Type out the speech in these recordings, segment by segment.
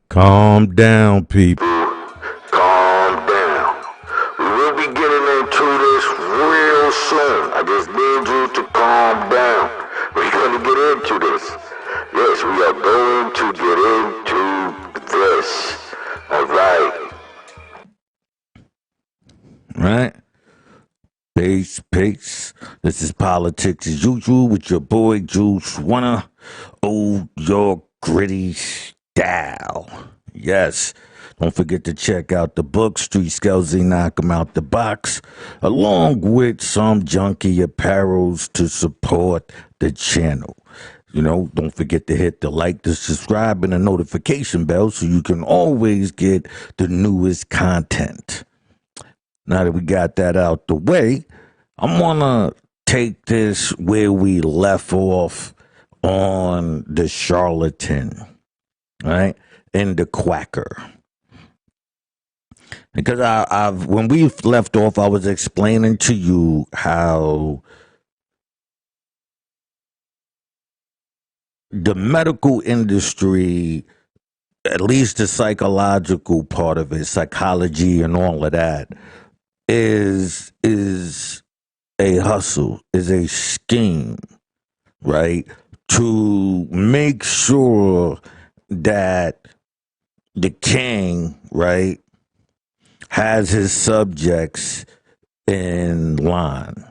Calm down, people. Calm down. We will be getting into this real soon. I just need you to calm down. We're going to get into this. Yes, we are going to get into this. Alright. Right? Peace. This is Politics as Usual with your boy Juice Wanna. Oh, your gritty style. Yes. Don't forget to check out the book, Street Scoutsy Knock 'em Out the Box, along with some junky apparels to support the channel. Don't forget to hit the like, the subscribe, and the notification bell so you can always get the newest content. Now that we got that out the way, I'm gonna take this where we left off on the charlatan, right? And the quacker. Because I've when we left off, I was explaining to you how the medical industry, at least the psychological part of it, psychology and all of that, is a hustle, is a scheme, right? To make sure that the king, right, has his subjects in line.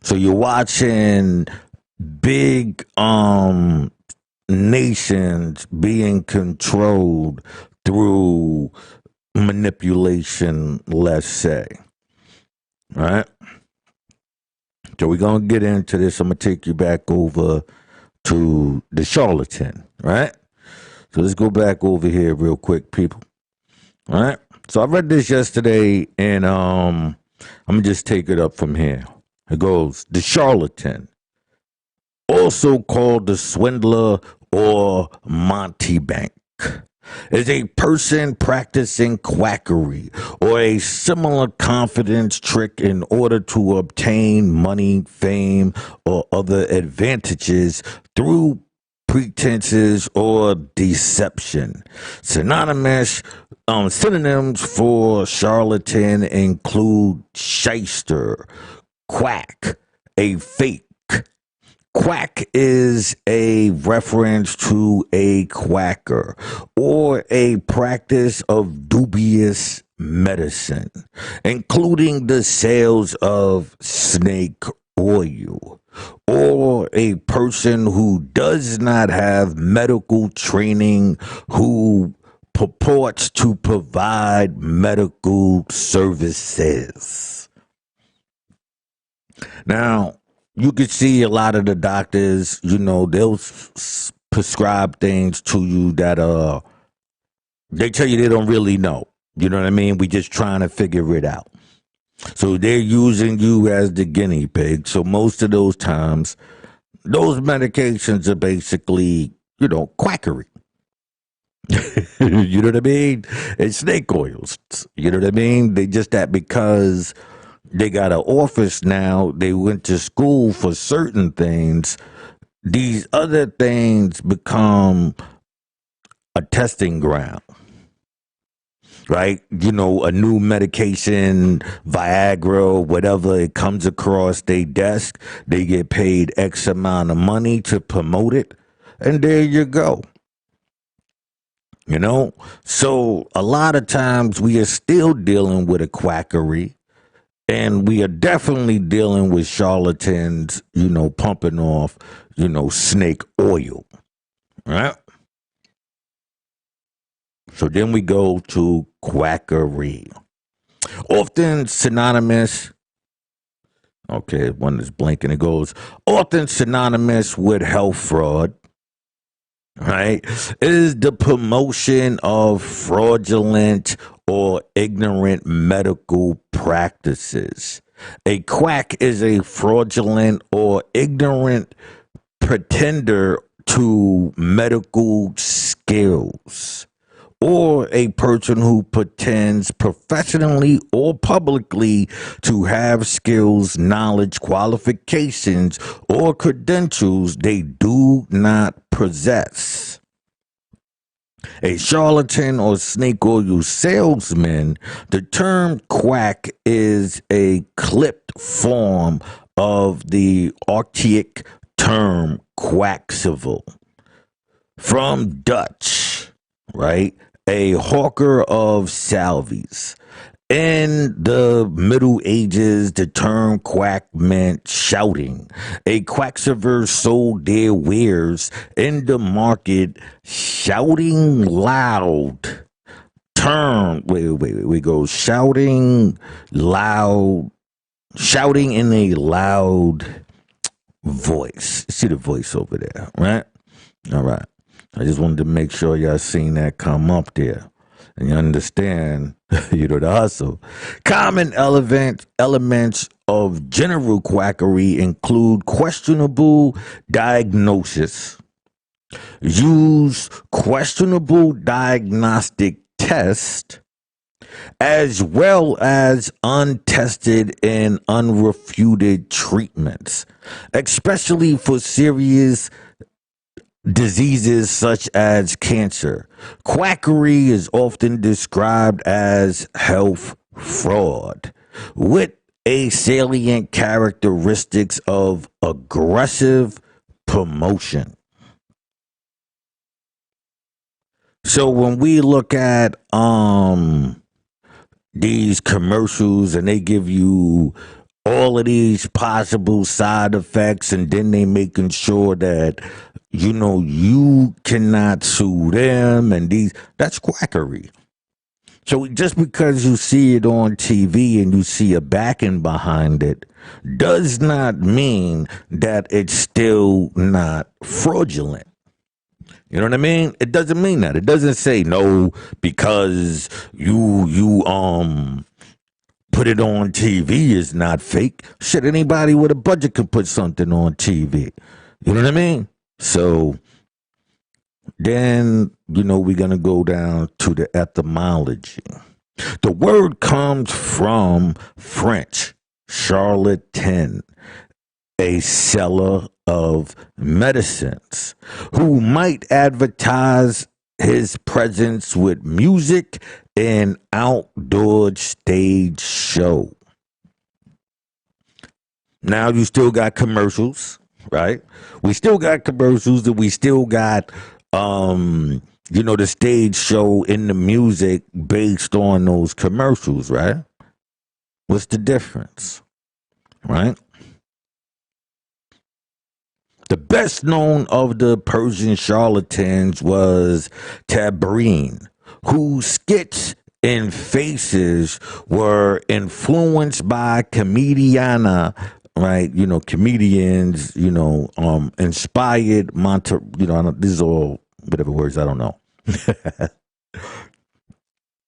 So you're watching big nations being controlled through manipulation, let's say. All right. So we're going to get into this. I'm going to take you back over to the charlatan, right? So let's go back over here real quick, people. All right. So I read this yesterday, and I'm going to just take it up from here. It goes, the charlatan, also called the swindler or Montebank, is a person practicing quackery or a similar confidence trick in order to obtain money, fame, or other advantages through pretenses or deception. Synonyms for charlatan include shyster, quack, a fake. Quack is a reference to a quacker or a practice of dubious medicine, including the sales of snake oil, or a person who does not have medical training who purports to provide medical services. Now, you could see a lot of the doctors, they'll prescribe things to you that they tell you they don't really know. You know what I mean? We just trying to figure it out. So they're using you as the guinea pig. So most of those times, those medications are basically, quackery. You know what I mean? It's snake oils. You know what I mean? They just that because they got an office now, they went to school for certain things, these other things become a testing ground, right? A new medication, Viagra, whatever, it comes across their desk, they get paid X amount of money to promote it, and there you go. So a lot of times we are still dealing with a quackery. And we are definitely dealing with charlatans, pumping off, snake oil. Right? So then we go to quackery. Often synonymous. Okay, one is blinking. It goes, often synonymous with health fraud. Right? Is the promotion of fraudulent or ignorant medical practices. A quack is a fraudulent or ignorant pretender to medical skills, or a person who pretends professionally or publicly to have skills, knowledge, qualifications, or credentials they do not possess. A charlatan or snake oil salesman, the term quack is a clipped form of the archaic term quacksilver from Dutch, right? A hawker of salvies. In the Middle Ages, the term quack meant shouting. A quacksilver sold their wares in the market, shouting loud. We go shouting loud, shouting in a loud voice. See the voice over there, right? All right. I just wanted to make sure y'all seen that come up there. And you understand, the hustle. Common elements of general quackery include questionable diagnosis, use questionable diagnostic tests, as well as untested and unrefuted treatments, especially for serious diseases such as cancer. Quackery is often described as health fraud, with a salient characteristics of aggressive promotion. So when we look at these commercials and they give you all of these possible side effects, and then they making sure that you cannot sue them, and that's quackery. So just because you see it on TV and you see a backing behind it does not mean that it's still not fraudulent. You know what I mean? It doesn't mean that. It doesn't say no because you put it on TV is not fake. Shit, anybody with a budget could put something on TV. You know what I mean? So then, we're going to go down to the etymology. The word comes from French, charlatan, a seller of medicines, who might advertise his presence with music and outdoor stage show. Now you still got commercials, right? We still got commercials, and we still got the stage show in the music based on those commercials, right? What's the difference? Right? The best known of the Persian charlatans was Tabrin, whose skits and faces were influenced by comediana, right? Comedians, inspired these are all whatever words, I don't know.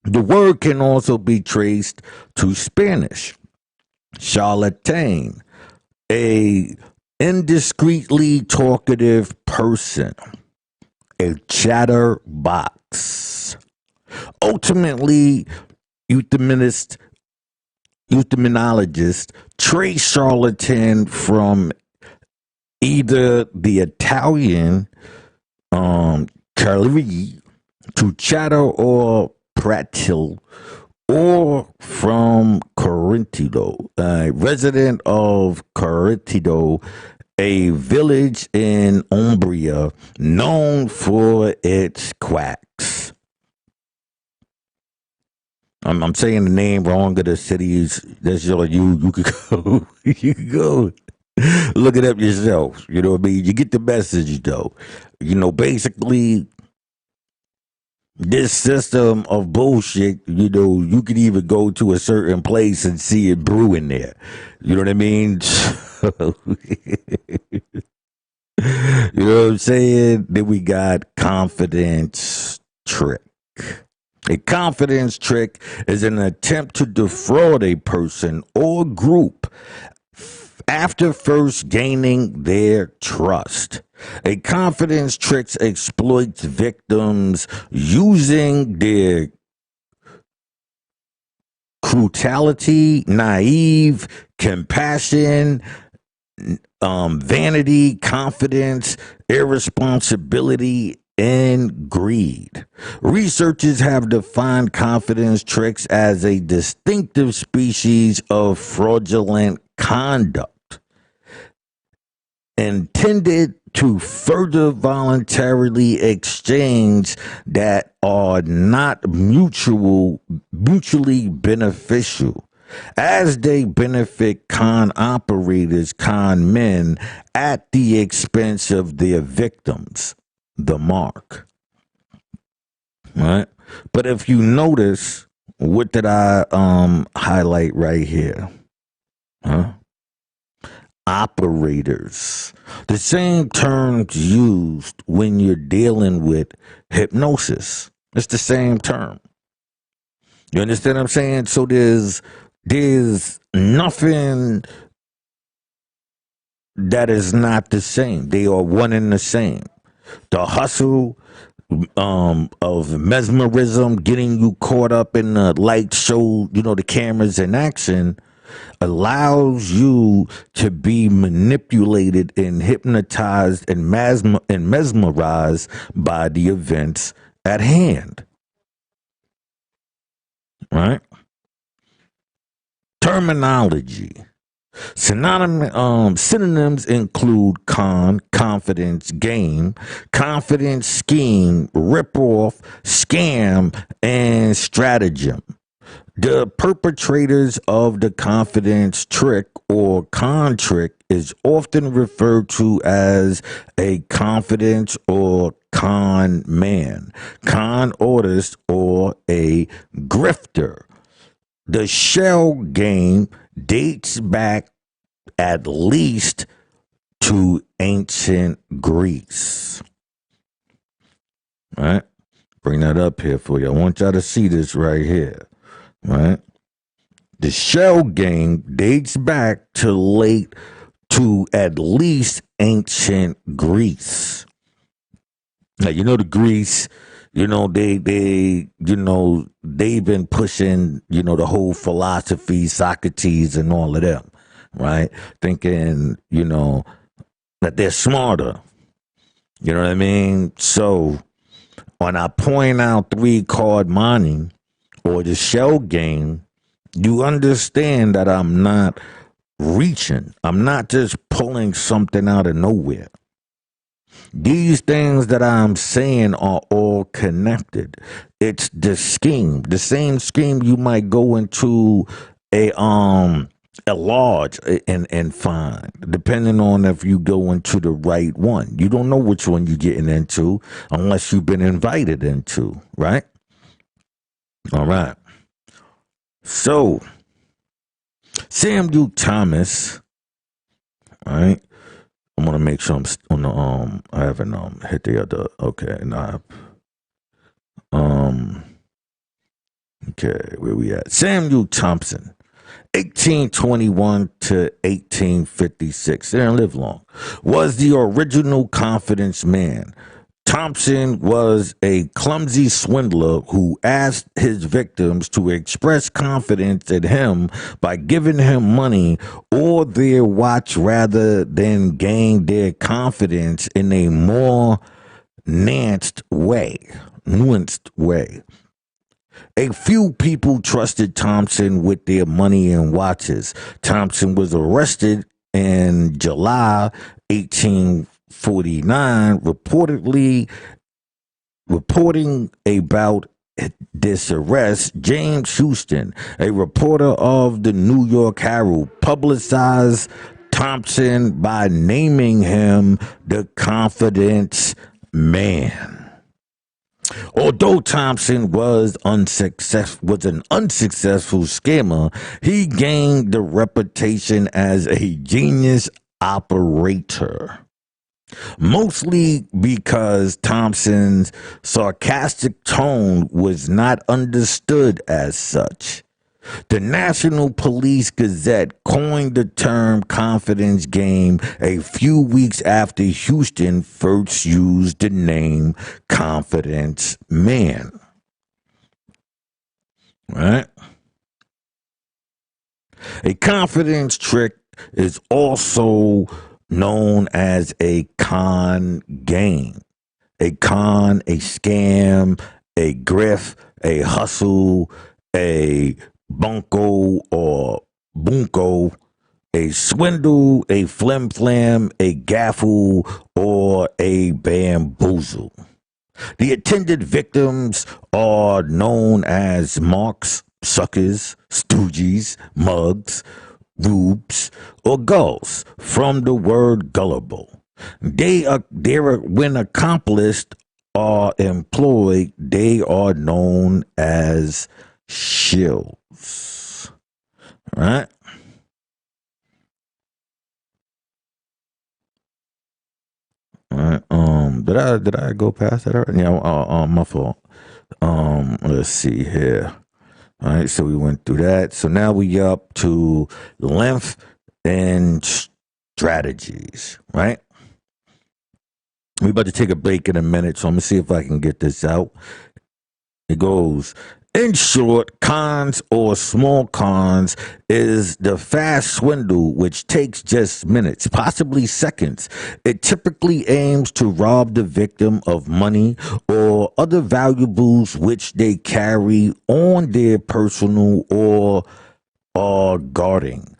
The word can also be traced to Spanish, charlatan, a indiscreetly talkative person, a chatterbox. Ultimately, euthymologists trace charlatan from either the Italian carli to chatter or prattle, or from Corintido, a resident of Corintido, a village in Umbria known for its quacks. I'm saying the name wrong of the cities. That's you could go. You could go look it up yourself. You know what I mean? You get the message though. Basically, this system of bullshit, you could even go to a certain place and see it brewing there. You know what I mean? You know what I'm saying? Then we got confidence trick. A confidence trick is an attempt to defraud a person or group after first gaining their trust. A confidence trick exploits victims using their cruelty, naive, compassion, vanity, confidence, irresponsibility, and greed. Researchers have defined confidence tricks as a distinctive species of fraudulent conduct intended to further voluntarily exchange that are not mutually beneficial, as they benefit con operators, con men, at the expense of their victims, the mark. Right? But if you notice, what did I highlight right here? Huh? Operators. The same terms used when you're dealing with hypnosis. It's the same term. You understand what I'm saying? So there's nothing that is not the same. They are one and the same. The hustle of mesmerism, getting you caught up in the light show, the cameras in action, allows you to be manipulated and hypnotized and mesmerized by the events at hand. Right? Terminology. Synonyms include confidence, game, confidence, scheme, ripoff, scam, and stratagem. The perpetrators of the confidence trick or con trick is often referred to as a confidence or con man, con artist, or a grifter. The shell game dates back at least to ancient Greece. Right? Bring that up here for you. I want y'all to see this right here. Right? The shell game dates back to at least ancient Greece. Now, the Greece, they've been pushing, the whole philosophy, Socrates and all of them, right? Thinking, that they're smarter. You know what I mean? So when I point out 3-card money or the shell game, you understand that I'm not reaching. I'm not just pulling something out of nowhere. These things that I'm saying are all connected. It's the scheme, the same scheme you might go into a lodge and find, depending on if you go into the right one. You don't know which one you're getting into unless you've been invited into, right? All right. So, Samuel Thomas, all right? I'm gonna make sure I'm on the I haven't hit the other. Okay, nah. Okay, where we at? Samuel Thompson, 1821 to 1856. They didn't live long. Was the original confidence man. Thompson was a clumsy swindler who asked his victims to express confidence in him by giving him money or their watch rather than gain their confidence in a more nuanced way. A few people trusted Thompson with their money and watches. Thompson was arrested in July 1849, reporting about this arrest. James Houston, a reporter of the New York Herald, publicized Thompson by naming him the confidence man. Although Thompson was an unsuccessful scammer, he gained the reputation as a genius operator. Mostly because Thompson's sarcastic tone was not understood as such. The National Police Gazette coined the term confidence game a few weeks after Houston first used the name confidence man. Right? A confidence trick is also known as a con game. a con, a scam, a grift, a hustle, a bunko or bunko, a swindle, a flim flam, a gaffle, or a bamboozle. The attended victims are known as marks, suckers, stooges, mugs, rubes, or gulls from the word gullible. When accomplished are employed, they are known as shills. Right? All right. Did I go past that already? Yeah. My fault. Let's see here. All right. So we went through that. So now we up to length and strategies. Right. We about to take a break in a minute, so I'm gonna see if I can get this out. It goes. In short, cons or small cons is the fast swindle which takes just minutes, possibly seconds. It typically aims to rob the victim of money or other valuables which they carry on their personal or are guarding.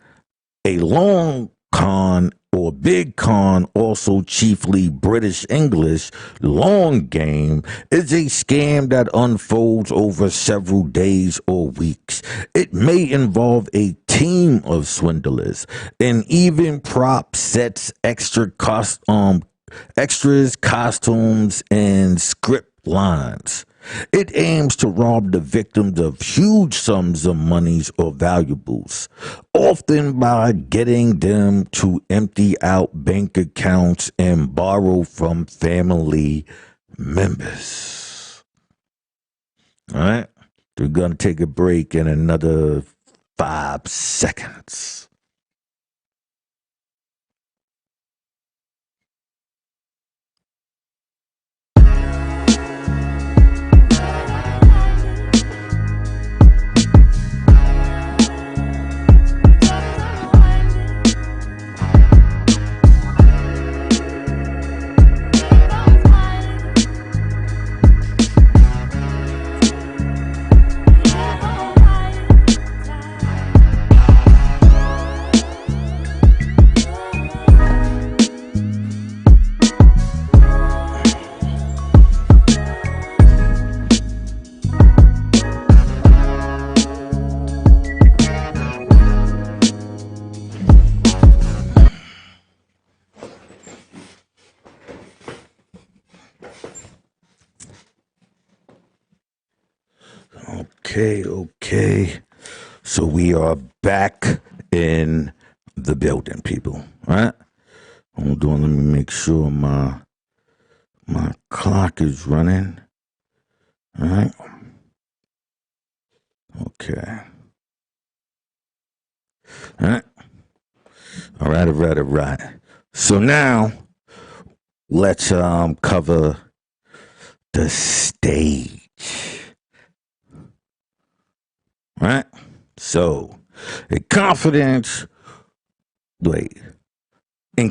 A long con or big con, also chiefly British English, long game, is a scam that unfolds over several days or weeks. It may involve a team of swindlers and even prop sets, extras, costumes, and script lines. It aims to rob the victims of huge sums of monies or valuables, often by getting them to empty out bank accounts and borrow from family members. All right, we're going to take a break in another 5 seconds. Okay. So we are back in the building, people. All right. Hold on. Let me make sure my clock is running. All right. Okay. All right. So now let's cover the stage. Right? So, in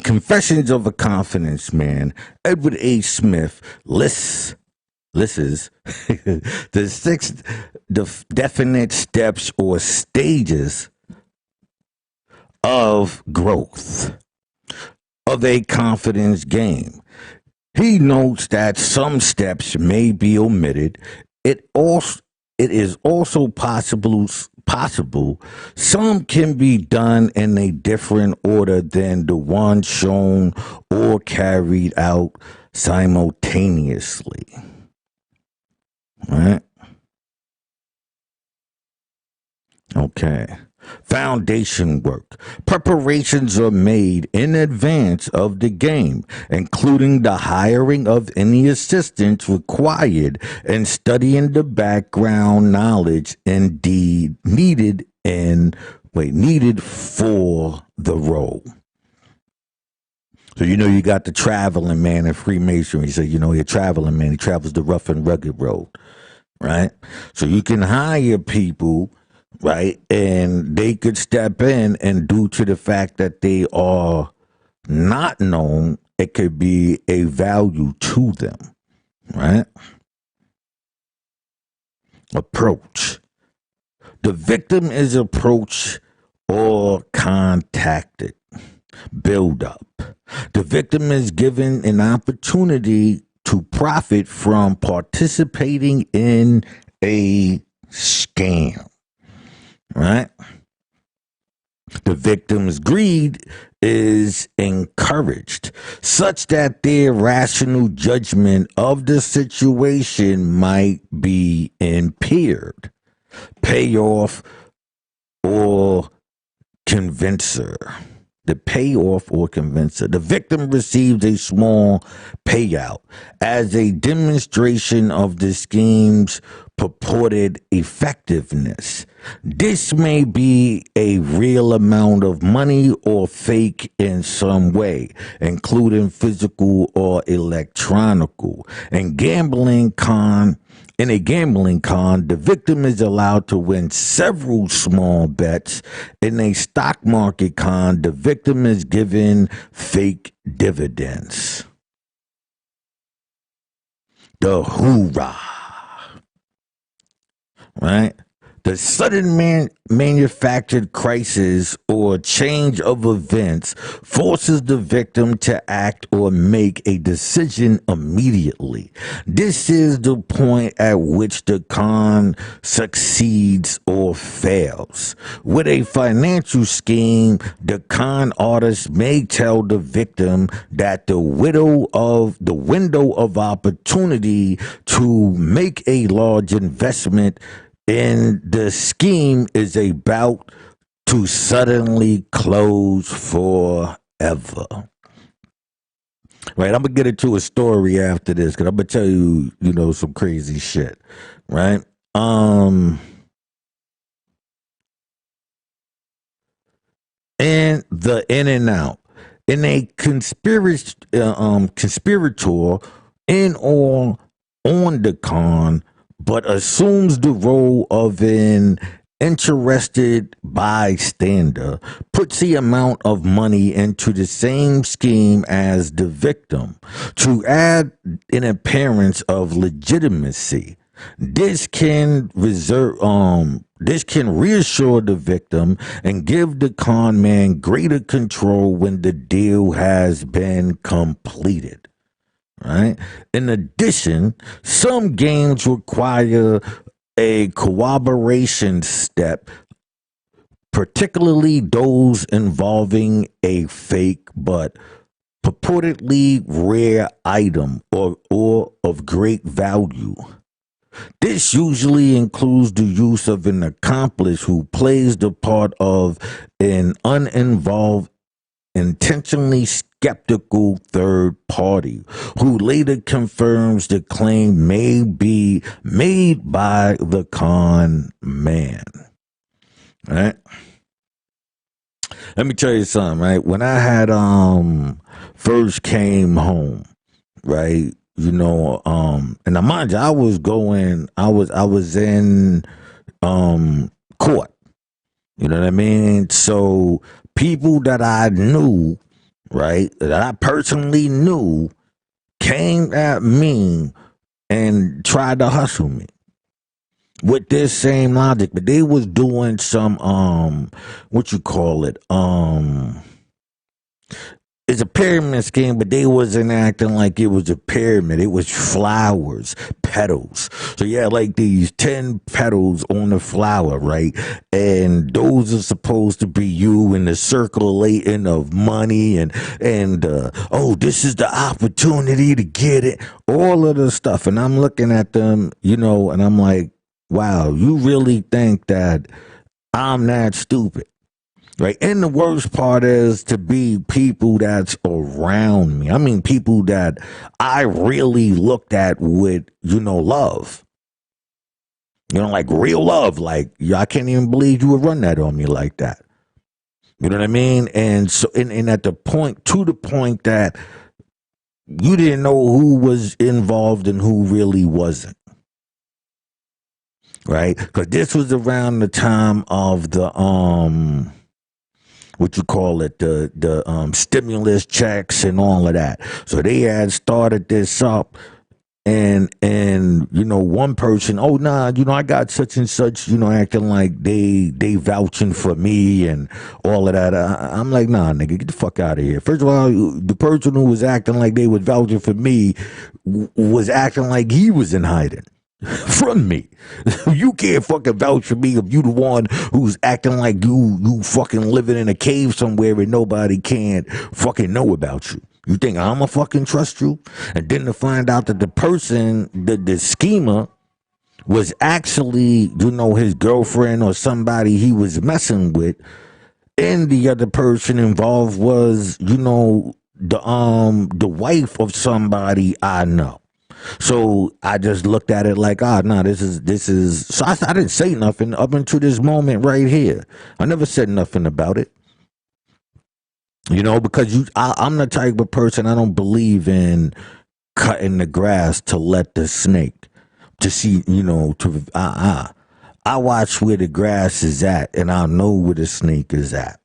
Confessions of a Confidence Man, Edward A. Smith lists the 6 definite steps or stages of growth of a confidence game. He notes that some steps may be omitted. It is also possible some can be done in a different order than the one shown or carried out simultaneously. All right? Okay. Foundation work. Preparations are made in advance of the game, including the hiring of any assistance required and studying the background knowledge needed for the role. So you got the traveling man in freemasonry. So your traveling man, he travels the rough and rugged road, right? So you can hire people, right? And they could step in, and due to the fact that they are not known, it could be a value to them, right? Approach. The victim is approached or contacted. Build up. The victim is given an opportunity to profit from participating in a scam, right? The victim's greed is encouraged, such that their rational judgment of the situation might be impaired. Payoff or convincer. The payoff or convincer. The victim receives a small payout as a demonstration of the scheme's purported effectiveness. This may be a real amount of money or fake in some way, including physical or electronical. In a gambling con, the victim is allowed to win several small bets. In a stock market con, the victim is given fake dividends. The hoorah, right? The sudden manufactured crisis or change of events forces the victim to act or make a decision immediately. This is the point at which the con succeeds or fails. With a financial scheme, the con artist may tell the victim that the window of opportunity to make a large investment in the scheme is about to suddenly close forever. Right, I'm gonna get into a story after this because I'm gonna tell you, some crazy shit. Right, and the in and out in a conspirator in or on the con, but assumes the role of an interested bystander, puts the amount of money into the same scheme as the victim to add an appearance of legitimacy. This can reassure the victim and give the con man greater control when the deal has been completed. Right. In addition, some games require a corroboration step, particularly those involving a fake but purportedly rare item or of great value. This usually includes the use of an accomplice who plays the part of an uninvolved, intentionally skeptical third party who later confirms the claim may be made by the con man. Right? Let me tell you something, right? When I had first came home, right? And mind you, I was in court. You know what I mean? So people that I knew, right, that I personally knew, came at me and tried to hustle me with this same logic, but they was doing some what you call it, it's a pyramid scheme, but they wasn't acting like it was a pyramid. It was flowers, petals. So you had like these 10 petals on the flower, right? And those are supposed to be you in the circulating of money and this is the opportunity to get it. All of the stuff. And I'm looking at them, and I'm like, wow, you really think that I'm that stupid? Right. And the worst part is to be people that's around me. I mean, people that I really looked at with, love. Like real love. Like, I can't even believe you would run that on me like that. You know what I mean? And so, and at the point that you didn't know who was involved and who really wasn't. Right? Because this was around the time of the, what you call it, the stimulus checks and all of that. So they had started this up and you know, one person, oh nah, you know, I got such and such, you know, acting like they vouching for me and all of that. I'm like, nah, nigga, get the fuck out of here. First of all, the person who was acting like they was vouching for me was acting like he was in hiding from me. You can't fucking vouch for me if you the one who's acting like you fucking living in a cave somewhere and nobody can fucking know about you. You think I'ma fucking trust you? And then to find out that the person, the schemer, was actually, you know, his girlfriend or somebody he was messing with, and the other person involved was, you know, the wife of somebody I know. So I just looked at it like, nah, this is. So I didn't say nothing up until this moment right here. I never said nothing about it. You know, because I'm the type of person, I don't believe in cutting the grass to let the snake to see, you know, I watch where the grass is at and I know where the snake is at.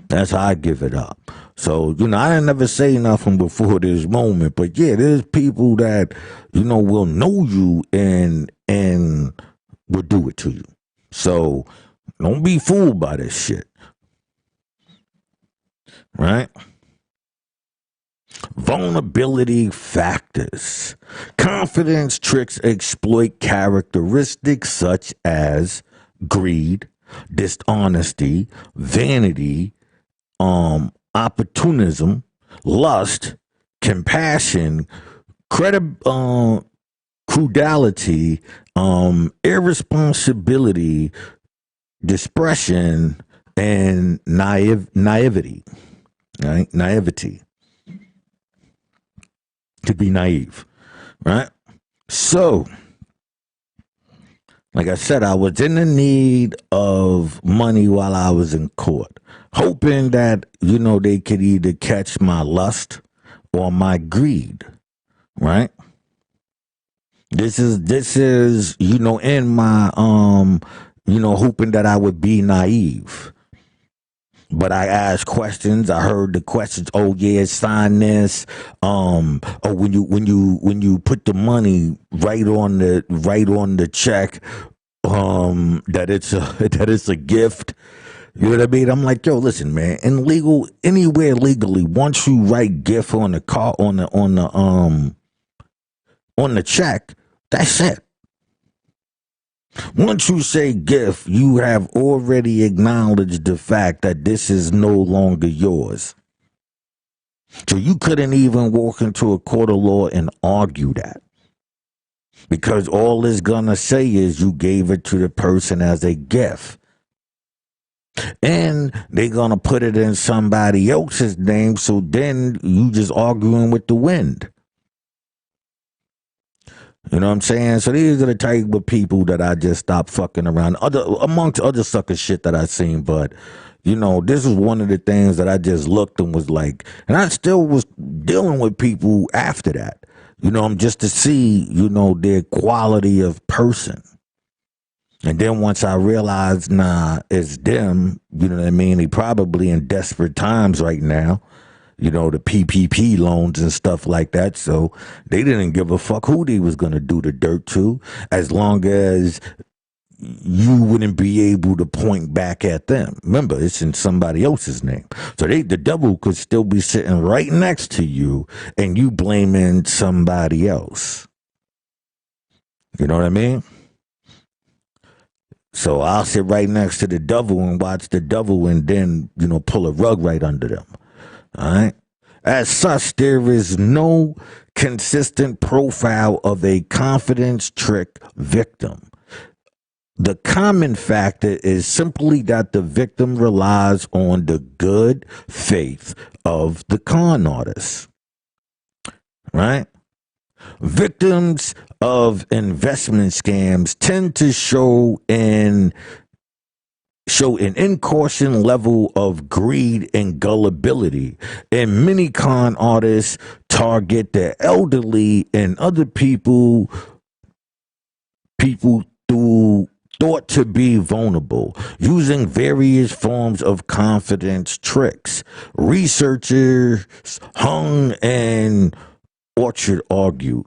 That's how I give it up. So, you know, I didn't never say nothing before this moment, but yeah, there's people that, you know, will know you and will do it to you. So don't be fooled by this shit. Right? Vulnerability factors. Confidence tricks exploit characteristics such as greed, dishonesty, vanity, opportunism, lust, compassion, crudelity, irresponsibility, discretion, and naivety. Right? Naivety. To be naive. Right? So, like I said, I was in the need of money while I was in court, hoping that, you know, they could either catch my lust or my greed. Right? This is, you know, in my, you know, hoping that I would be naive. But I asked questions. I heard the questions. Oh yeah, sign this. Oh, when you put the money right on the check, that it's a gift. You know what I mean? I'm like, yo, listen, man. Anywhere legally, once you write gift on the car on the check, that's it. Once you say gift, you have already acknowledged the fact that this is no longer yours. So you couldn't even walk into a court of law and argue that. Because all it's gonna say is you gave it to the person as a gift. And they're gonna put it in somebody else's name, so then you just arguing with the wind. You know what I'm saying? So these are the type of people that I just stopped fucking around. Amongst other sucker shit that I seen, but you know, this is one of the things that I just looked and was like, and I still was dealing with people after that. You know, just to see, you know, their quality of person. And then once I realized, nah, it's them, you know what I mean? They probably in desperate times right now. You know, the PPP loans and stuff like that. So they didn't give a fuck who they was going to do the dirt to, as long as you wouldn't be able to point back at them. Remember, it's in somebody else's name. So the devil could still be sitting right next to you and you blaming somebody else. You know what I mean? So I'll sit right next to the devil and watch the devil and then, you know, pull a rug right under them. All right. As such, there is no consistent profile of a confidence trick victim. The common factor is simply that the victim relies on the good faith of the con artist. Right? Victims of investment scams tend to show an incaution level of greed and gullibility, and many con artists target the elderly and other people thought to be vulnerable, using various forms of confidence tricks. Researchers Hung and Orchard argued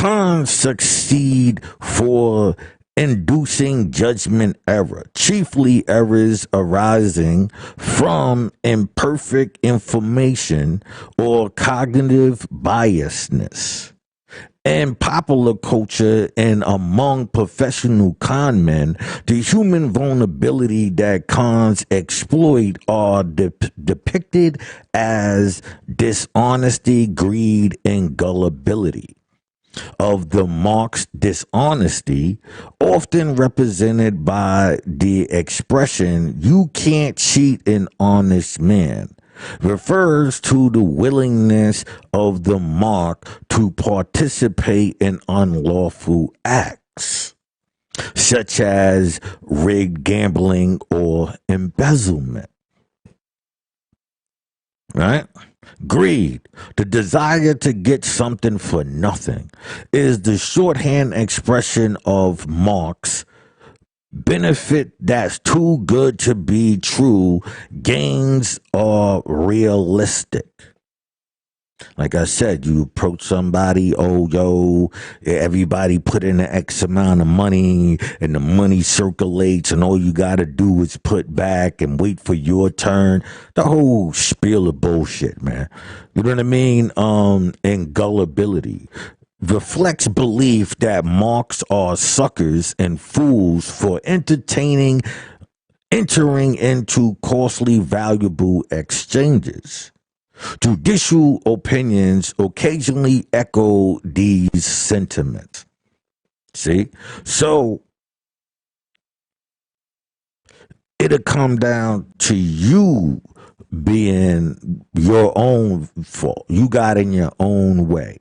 Cons succeed for inducing judgment error, chiefly errors arising from imperfect information or cognitive biasness. In popular culture and among professional con men, the human vulnerability that cons exploit are depicted as dishonesty, greed, and gullibility. Of the mark's dishonesty, often represented by the expression, "you can't cheat an honest man," refers to the willingness of the mark to participate in unlawful acts, such as rigged gambling or embezzlement. Right? Greed, the desire to get something for nothing, is the shorthand expression of Marx. Benefit that's too good to be true, gains are realistic. Like I said, you approach somebody, oh, yo, everybody put in an X amount of money and the money circulates and all you got to do is put back and wait for your turn. The whole spiel of bullshit, man. You know what I mean? And gullibility reflects belief that marks are suckers and fools for entering into costly, valuable exchanges. Judicial opinions occasionally echo these sentiments. See? So it'll come down to you being your own fault. You got in your own way.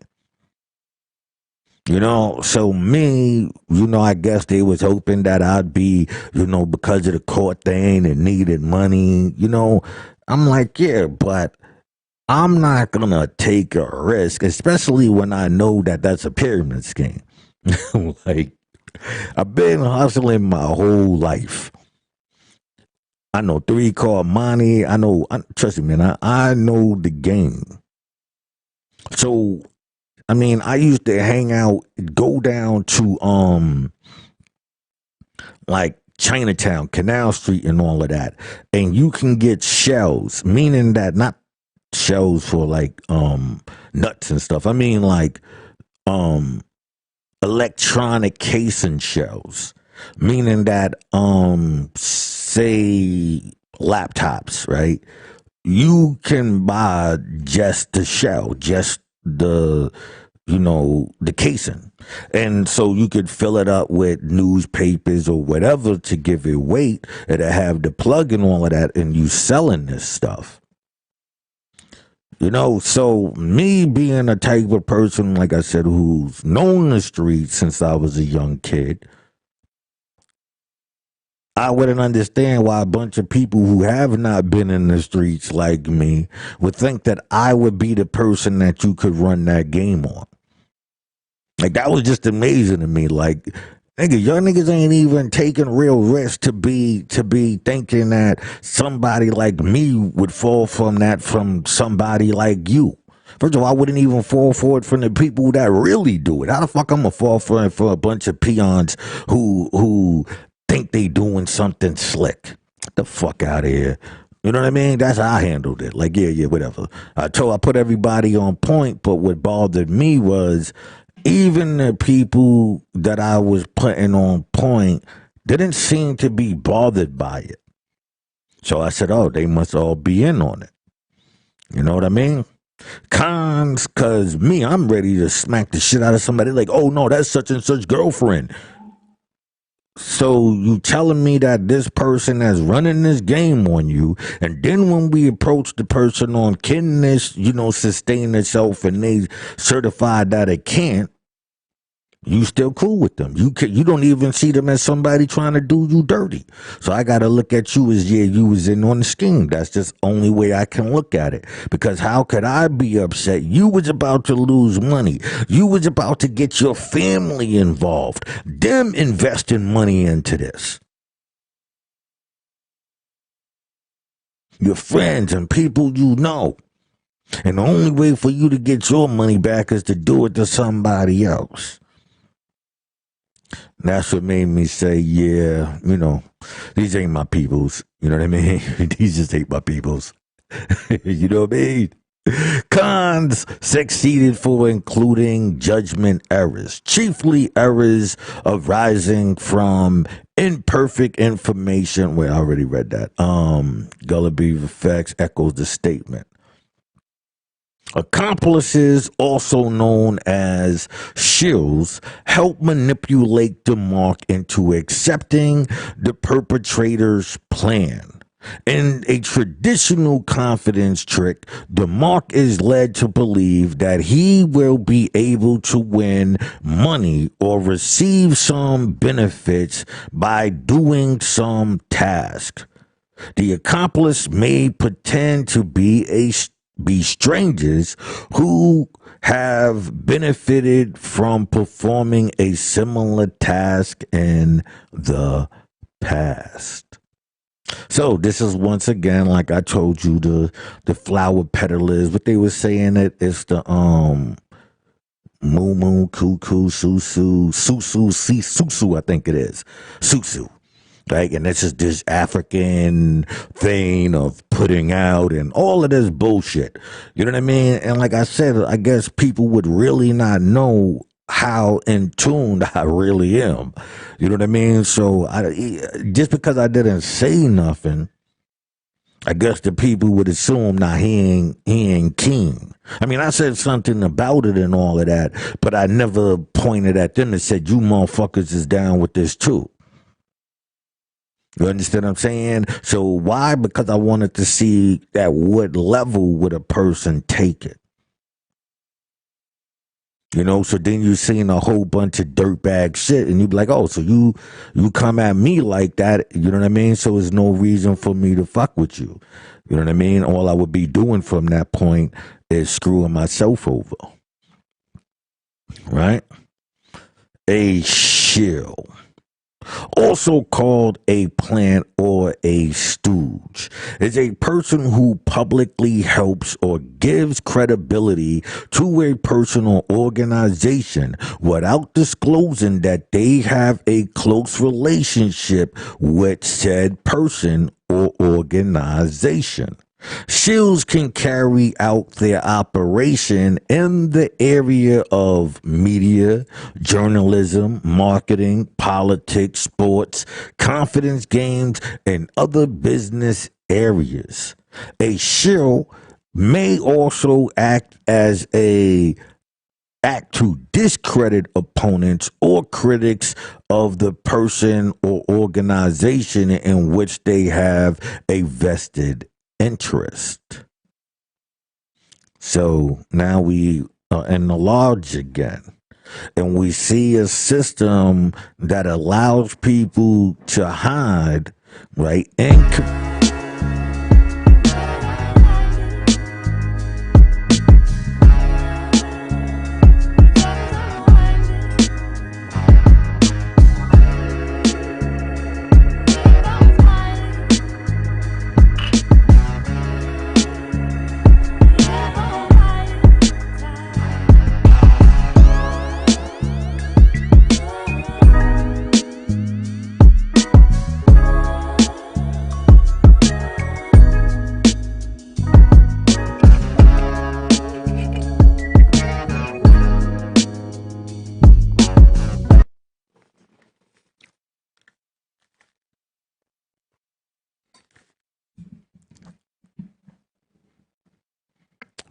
You know, so me, you know, I guess they was hoping that I'd be, you know, because of the court thing and needed money, you know. I'm like, yeah, but I'm not going to take a risk, especially when I know that that's a pyramid scheme. Like, I've been hustling my whole life. I know 3 called money. Trust me, man, I know the game. So, I mean, I used to hang out, go down to, like, Chinatown, Canal Street and all of that. And you can get shells, meaning that not shells for like nuts and stuff. I mean like electronic casing shells, meaning that say laptops, right? You can buy just the shell, just the the casing. And so you could fill it up with newspapers or whatever to give it weight, and to have the plug and all of that, and you selling this stuff. You know, so me being a type of person, like I said, who's known the streets since I was a young kid, I wouldn't understand why a bunch of people who have not been in the streets like me would think that I would be the person that you could run that game on. Like, that was just amazing to me. Like, nigga, y'all niggas ain't even taking real risks to be thinking that somebody like me would fall from that from somebody like you. First of all, I wouldn't even fall for it from the people that really do it. How the fuck I'm gonna fall for it for a bunch of peons who think they doing something slick? Get the fuck out of here. You know what I mean? That's how I handled it. Like, yeah, whatever. I put everybody on point, but what bothered me was even the people that I was putting on point didn't seem to be bothered by it. So I said, oh, they must all be in on it. You know what I mean? Cons, cause me, I'm ready to smack the shit out of somebody like, oh no, that's such and such girlfriend. So you telling me that this person that's running this game on you, and then when we approach the person on can this, sustain itself, and they certified that it can't, you still cool with them. You don't even see them as somebody trying to do you dirty. So I got to look at you as, yeah, you was in on the scheme. That's just only way I can look at it. Because how could I be upset? You was about to lose money. You was about to get your family involved. Them investing money into this. Your friends and people you know. And the only way for you to get your money back is to do it to somebody else. That's what made me say, yeah, these ain't my peoples. You know what I mean? These just ain't my peoples. You know what I mean? Cons succeeded for including judgment errors, chiefly errors arising from imperfect information. Wait, I already read that. Gulliby effects echoes the statement. Accomplices, also known as shills, help manipulate the mark into accepting the perpetrator's plan. In a traditional confidence trick, the mark is led to believe that he will be able to win money or receive some benefits by doing some task. The accomplice may pretend to be strangers who have benefited from performing a similar task in the past. So this is once again, like I told you, the flower peddlers. What they were saying it's the moo cuckoo susu, I think it is susu. Right, and this is this African thing of putting out and all of this bullshit. You know what I mean? And like I said, I guess people would really not know how in tune I really am. You know what I mean? So just because I didn't say nothing, I guess the people would assume he ain't keen. I mean, I said something about it and all of that, but I never pointed at them and said, you motherfuckers is down with this too. You understand what I'm saying? So why? Because I wanted to see at what level would a person take it. So then you seen a whole bunch of dirtbag shit and you be like, oh, so you come at me like that, you know what I mean? So there's no reason for me to fuck with you. You know what I mean? All I would be doing from that point is screwing myself over. Right? A shill, also called a plant or a stooge, is a person who publicly helps or gives credibility to a person or organization without disclosing that they have a close relationship with said person or organization. Shills can carry out their operation in the area of media, journalism, marketing, politics, sports, confidence games, and other business areas. A shill may also act to discredit opponents or critics of the person or organization in which they have a vested interest. So now we are in the lodge again, and we see a system that allows people to hide, right?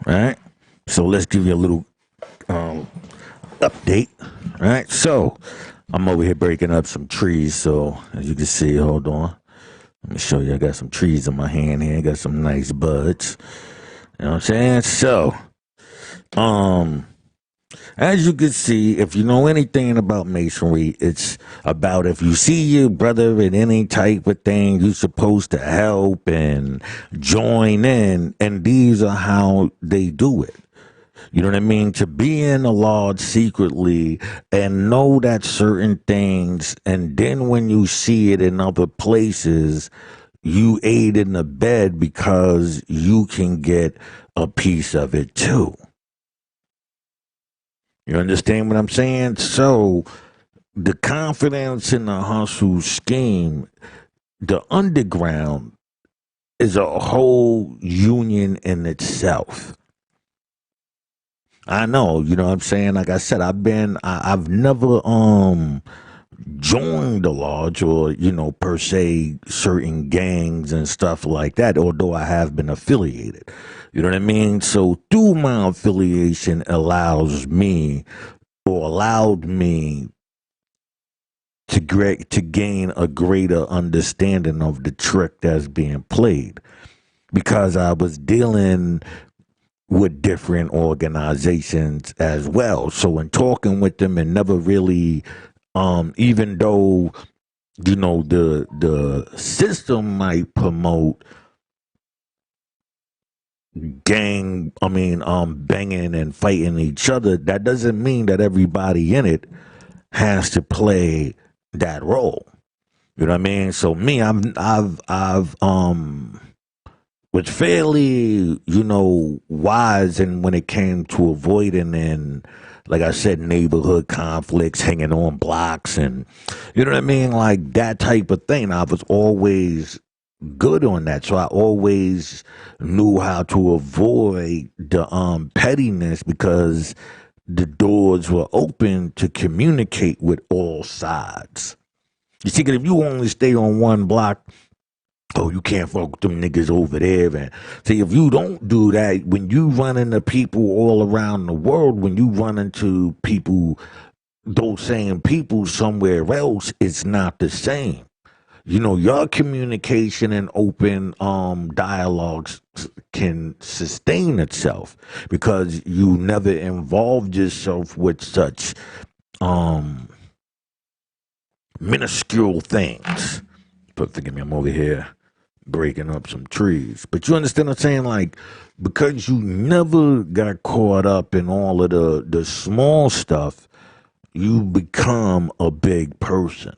Right? So let's give you a little update. Right? So I'm over here breaking up some trees. So as you can see, hold on. Let me show you. I got some trees in my hand here. I got some nice buds. You know what I'm saying? So, as you can see, if you know anything about masonry, it's about if you see your brother in any type of thing, you're supposed to help and join in. And these are how they do it. You know what I mean? To be in the lodge secretly and know that certain things, and then when you see it in other places, you aid in the bed because you can get a piece of it too. You understand what I'm saying? So the confidence in the hustle scheme, the underground is a whole union in itself. I know, you know what I'm saying? Like I said, I've never joined the lodge or, per se certain gangs and stuff like that, although I have been affiliated. You know what I mean? So through my affiliation allowed me to gain a greater understanding of the trick that's being played, because I was dealing with different organizations as well. So in talking with them and never really, even though the system might promote banging and fighting each other, that doesn't mean that everybody in it has to play that role. You know what I mean? So me, I've was fairly, wise, and when it came to avoiding, and like I said, neighborhood conflicts, hanging on blocks, and you know what I mean, like that type of thing. I was always good on that, so I always knew how to avoid the pettiness, because the doors were open to communicate with all sides. You see, 'cause if you only stay on one block, oh, you can't fuck with them niggas over there. And see, if you don't do that, when you run into people all around the world, when you run into people, those same people somewhere else, it's not the same. Your communication and open dialogues can sustain itself because you never involved yourself with such minuscule things. But forgive me, I'm over here breaking up some trees. But you understand what I'm saying? Like, because you never got caught up in all of the small stuff, you become a big person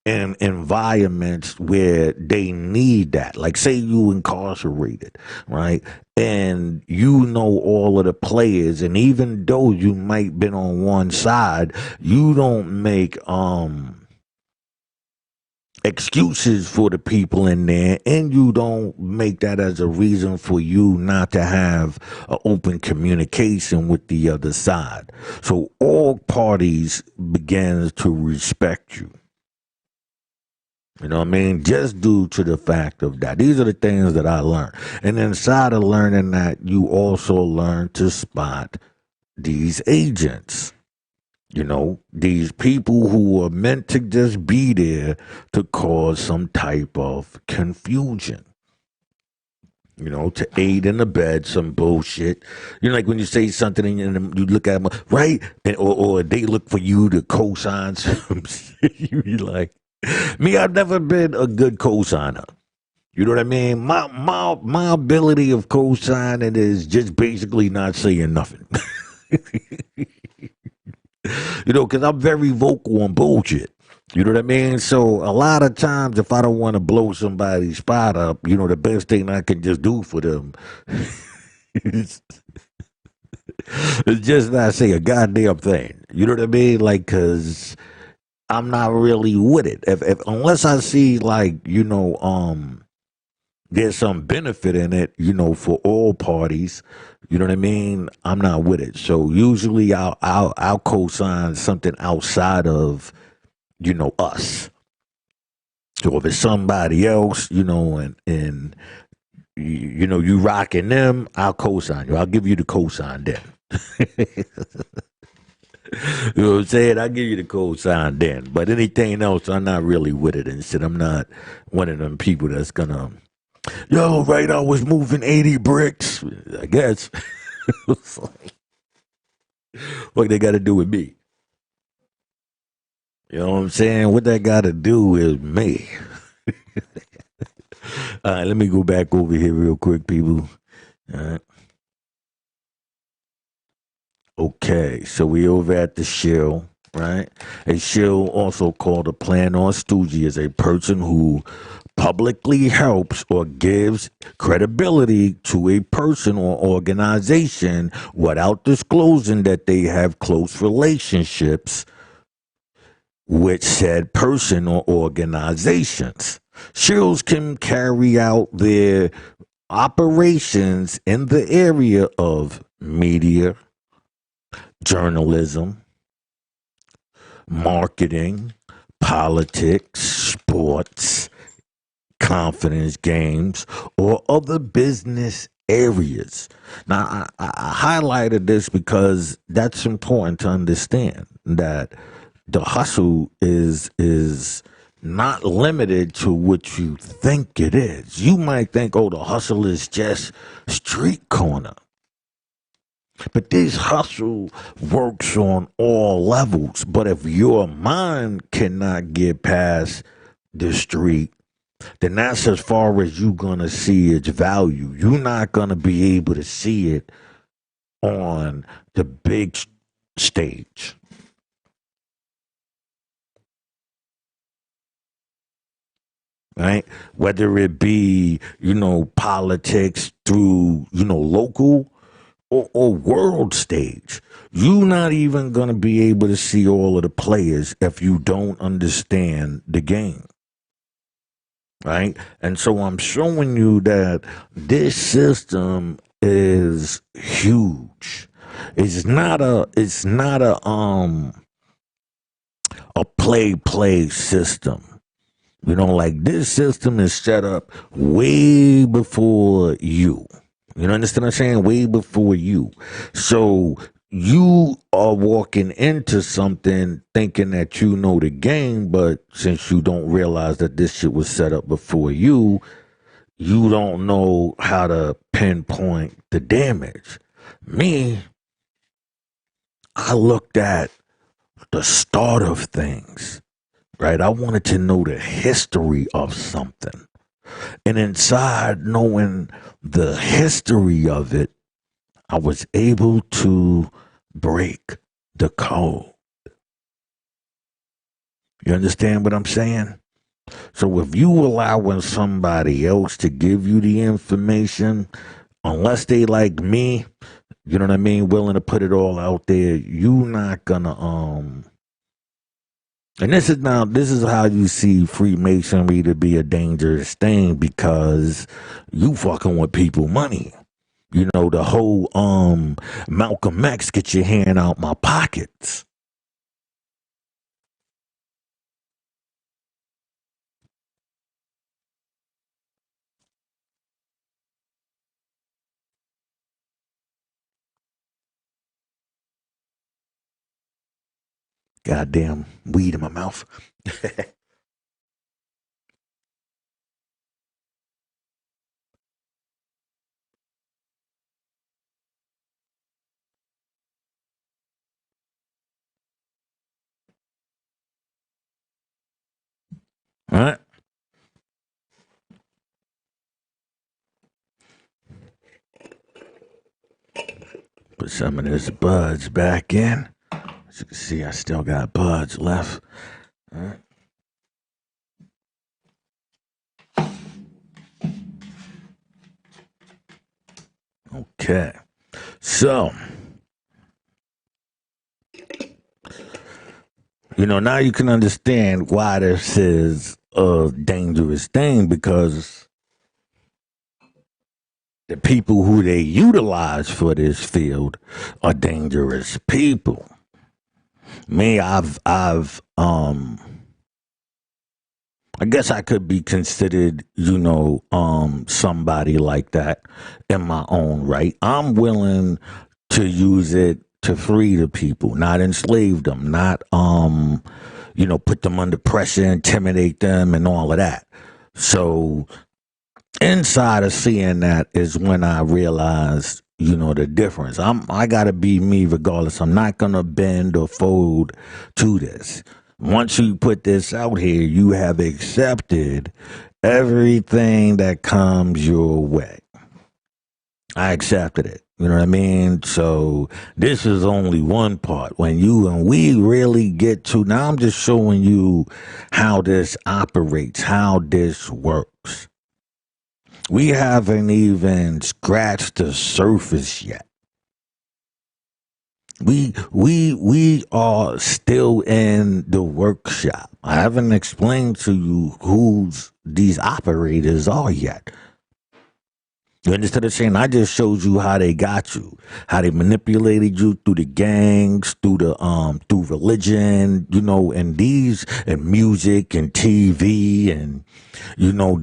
in environments where they need that. Like, say you incarcerated, right? And you know all of the players, and even though you might been on one side, you don't make excuses for the people in there, and you don't make that as a reason for you not to have an open communication with the other side. So all parties begin to respect you. You know what I mean? Just due to the fact of that. These are the things that I learned. And inside of learning that, you also learn to spot these agents. These people who are meant to just be there to cause some type of confusion. To aid in the bed, some bullshit. Like when you say something and you look at them, right? Or they look for you to co-sign some shit. You be like, me, I've never been a good co-signer. You know what I mean? My ability of co-signing is just basically not saying nothing. Because I'm very vocal on bullshit. You know what I mean? So a lot of times, if I don't want to blow somebody's spot up, the best thing I can just do for them is just not say a goddamn thing. You know what I mean? Like, because I'm not really with it. If unless I see, like, there's some benefit in it, for all parties. You know what I mean? I'm not with it. So usually I'll co-sign something outside of, us. So if it's somebody else, and you rocking them, I'll co-sign you. I'll give you the co-sign then. You know what I'm saying? I'll give you the co-sign then. But anything else, I'm not really with it and shit. I'm not one of them people that's gonna, yo, right, I was moving 80 bricks. I guess. What they got to do with me? You know what I'm saying? What that got to do with me? All right, let me go back over here real quick, people. All right. Okay, so we over at the shill, right? A shill, also called a planner or stoogie, is a person who publicly helps or gives credibility to a person or organization without disclosing that they have close relationships with said person or organizations. Shills can carry out their operations in the area of media, journalism, marketing, politics, sports, confidence games, or other business areas. Now, I highlighted this because that's important to understand that the hustle is not limited to what you think it is. You might think, oh, the hustle is just street corner. But this hustle works on all levels. But if your mind cannot get past the street, then that's as far as you're going to see its value. You're not going to be able to see it on the big stage. Right? Whether it be, politics through, local or world stage. You're not even going to be able to see all of the players if you don't understand the game. Right? And so I'm showing you that this system is huge. It's not a play system. Like this system is set up way before you. You understand what I'm saying? Way before you. So you are walking into something thinking that you know the game, but since you don't realize that this shit was set up before you don't know how to pinpoint the damage. Me, I looked at the start of things, right? I wanted to know the history of something. And inside knowing the history of it, I was able to break the code. You understand what I'm saying? So if you allowing somebody else to give you the information, unless they like me, you know what I mean, willing to put it all out there, you not gonna and this is how you see Freemasonry to be a dangerous thing, because you fucking with people money. The whole Malcolm X, get your hand out my pockets. Goddamn weed in my mouth. All right. Put some of this buds back in. As you can see, I still got buds left. All right. Okay. So, now you can understand why this is a dangerous thing, because the people who they utilize for this field are dangerous people. Me, I guess I could be considered, somebody like that in my own right. I'm willing to use it to free the people, not enslave them, not, put them under pressure, intimidate them, and all of that. So inside of seeing that is when I realized, the difference. I gotta be me regardless. I'm not gonna bend or fold to this. Once you put this out here, you have accepted everything that comes your way. I accepted it. You know what I mean? So this is only one part. When we really get to, now I'm just showing you how this operates, how this works. We haven't even scratched the surface yet. We are still in the workshop. I haven't explained to you who these operators are yet. You understand what I'm saying? I just showed you how they got you, how they manipulated you through the gangs, through religion, and music and TV and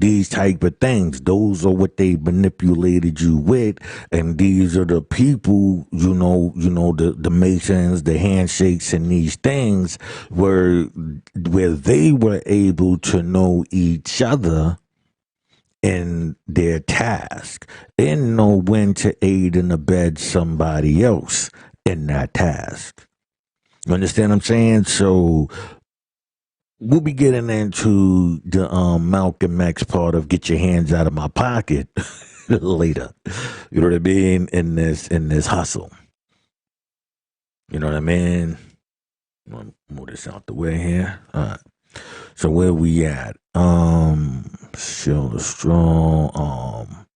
these type of things. Those are what they manipulated you with, and these are the people, the Masons, the handshakes, and these things where they were able to know each other in their task and know when to aid and abet somebody else in that task. You understand what I'm saying? So we'll be getting into the Malcolm X part of get your hands out of my pocket later. You know what I mean? In this hustle. You know what I mean? I'm gonna move this out the way here. All right. So where we at? Shills strong,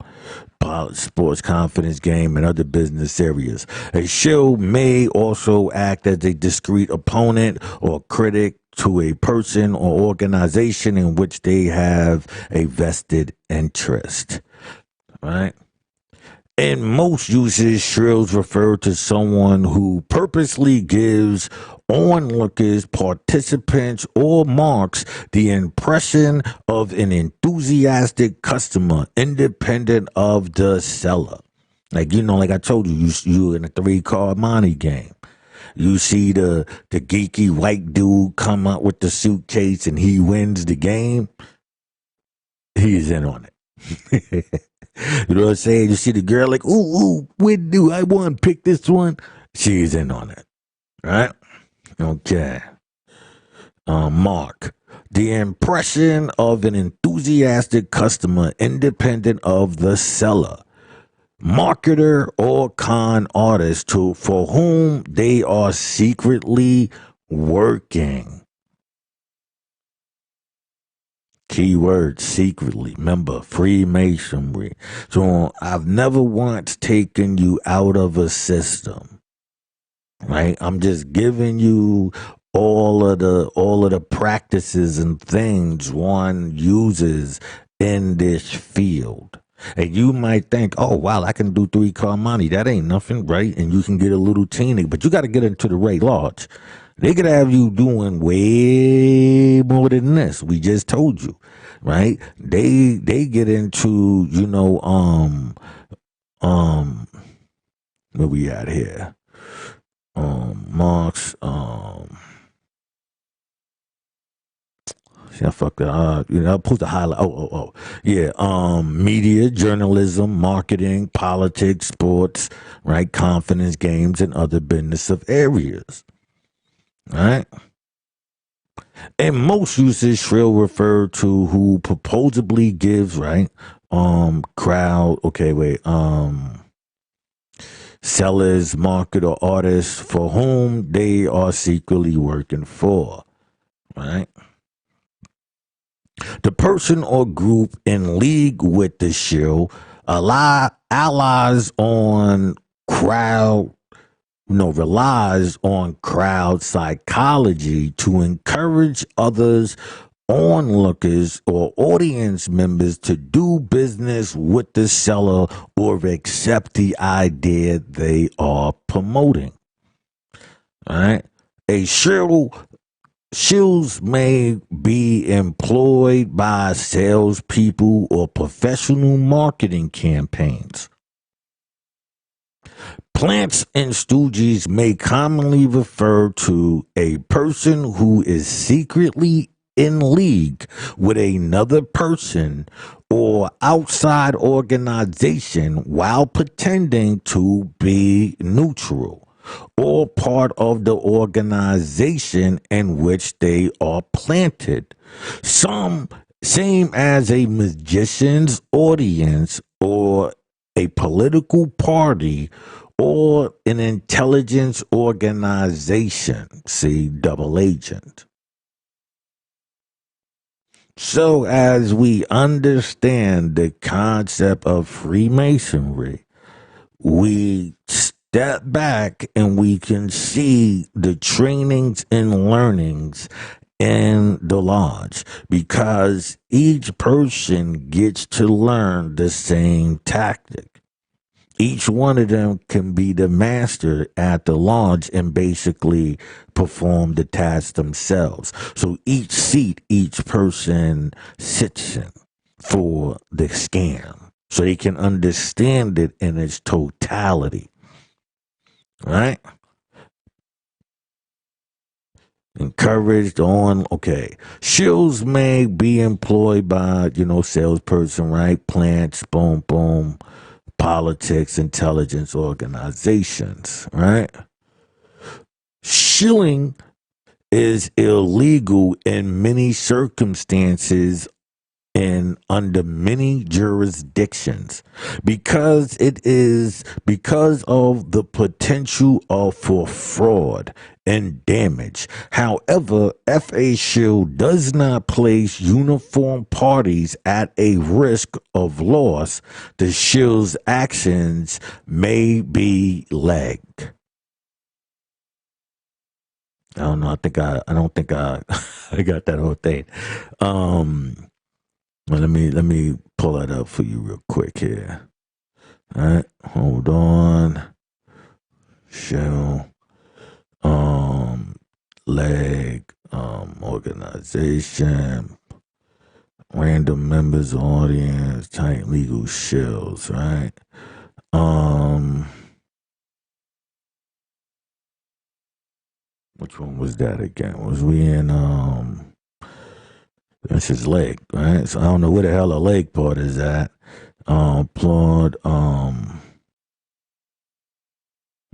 sports confidence game and other business areas. A shill may also act as a discrete opponent or critic to a person or organization in which they have a vested interest. Right? In most uses, shrills refer to someone who purposely gives onlookers, participants, or marks the impression of an enthusiastic customer, independent of the seller. Like I told you, you in a 3-card money game. You see the geeky white dude come up with the suitcase and he wins the game. He's in on it. You know what I'm saying? You see the girl like, ooh, when do I want to pick this one? She's in on it. Right? Okay. Mark. The impression of an enthusiastic customer independent of the seller, marketer, or con artist for whom they are secretly working. Keyword secretly. Remember, freemasonry. So I've never once taken you out of a system. Right? I'm just giving you all of the practices and things one uses in this field. And you might think, oh wow, I can do 3-card money. That ain't nothing, right? And you can get a little teeny, but you got to get into the right lodge. They could have you doing way more than this. We just told you, right? They get into, where we at here? Marks, see, I fucked up. I'm supposed to highlight. Yeah. Media, journalism, marketing, politics, sports, right? Confidence, games, and other business of areas. Right? In most uses, shrill refer to who supposedly gives, right? Crowd, sellers, market, or artists for whom they are secretly working for, right? The person or group in league with the shill allies on crowd relies on crowd psychology to encourage others, onlookers, or audience members to do business with the seller or accept the idea they are promoting. All right? Shills may be employed by salespeople or professional marketing campaigns. Plants and stooges may commonly refer to a person who is secretly in league with another person or outside organization while pretending to be neutral or part of the organization in which they are planted. Same as a magician's audience or a political party, or an intelligence organization. See, double agent. So, as we understand the concept of Freemasonry, we step back and we can see the trainings and learnings in the lodge, because each person gets to learn the same tactic. Each one of them can be the master at the lodge and basically perform the task themselves. So each seat, each person sits in for the scam, so they can understand it in its totality, right? Encouraged on, okay. Shills may be employed by, salesperson, right? Plants, boom, boom, politics, intelligence organizations, right? Shilling is illegal in many circumstances and under many jurisdictions, because of the potential for fraud and damage. However, FA Shield does not place uniform parties at a risk of loss. The Shield's actions may be legged. I don't know. I don't think I got that whole thing. Well, let me pull that up for you real quick here. All right, hold on. Shell, leg, organization, random members, audience, tight legal shells, right? Which one was that again? Was we in That's his leg, right? So I don't know where the hell a leg part is at. Applaud,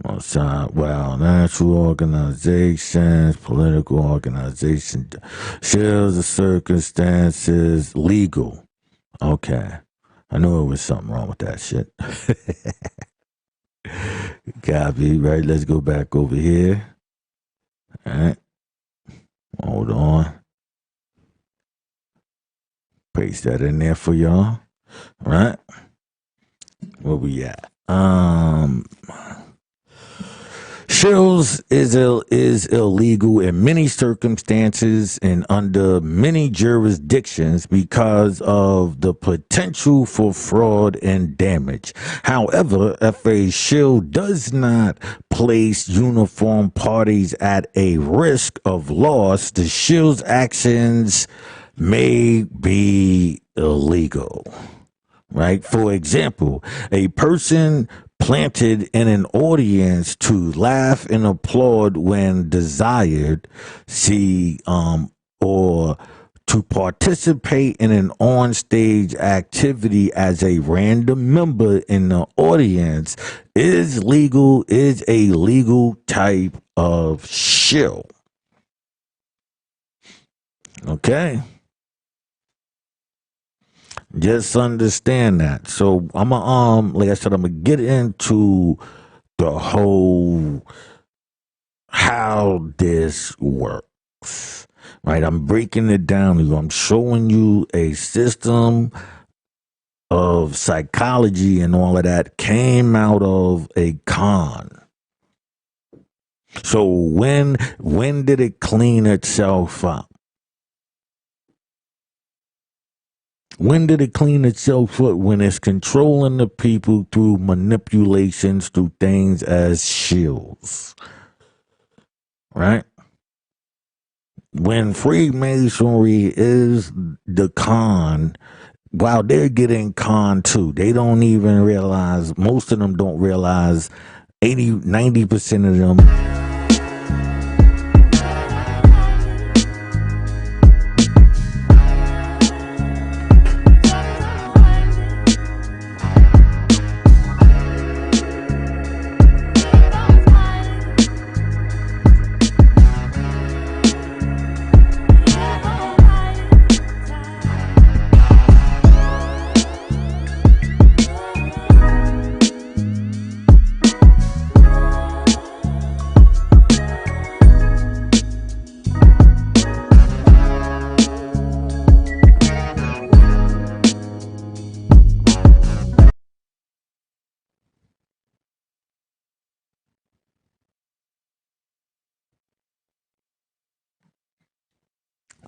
outside, natural organizations, political organizations, shares of circumstances, legal. Okay. I knew there was something wrong with that shit. Copy, right? Let's go back over here. All right. Hold on. Paste that in there for y'all. Right? Where we at? Shills is illegal in many circumstances and under many jurisdictions because of the potential for fraud and damage. However, if a shield does not place uniform parties at a risk of loss, the shield's actions may be illegal. Right? For example, a person planted in an audience to laugh and applaud when desired, or to participate in an on-stage activity as a random member in the audience is a legal type of shill. Okay? Just understand that. So I'm like I said, I'm gonna get into the whole how this works. Right? I'm breaking it down to you. I'm showing you a system of psychology and all of that came out of a con. So when did it clean itself up? When did it clean itself up? When it's controlling the people through manipulations, through things as shields. Right? When Freemasonry is the con, while they're getting con too, they don't even realize, most of them don't realize, 90% of them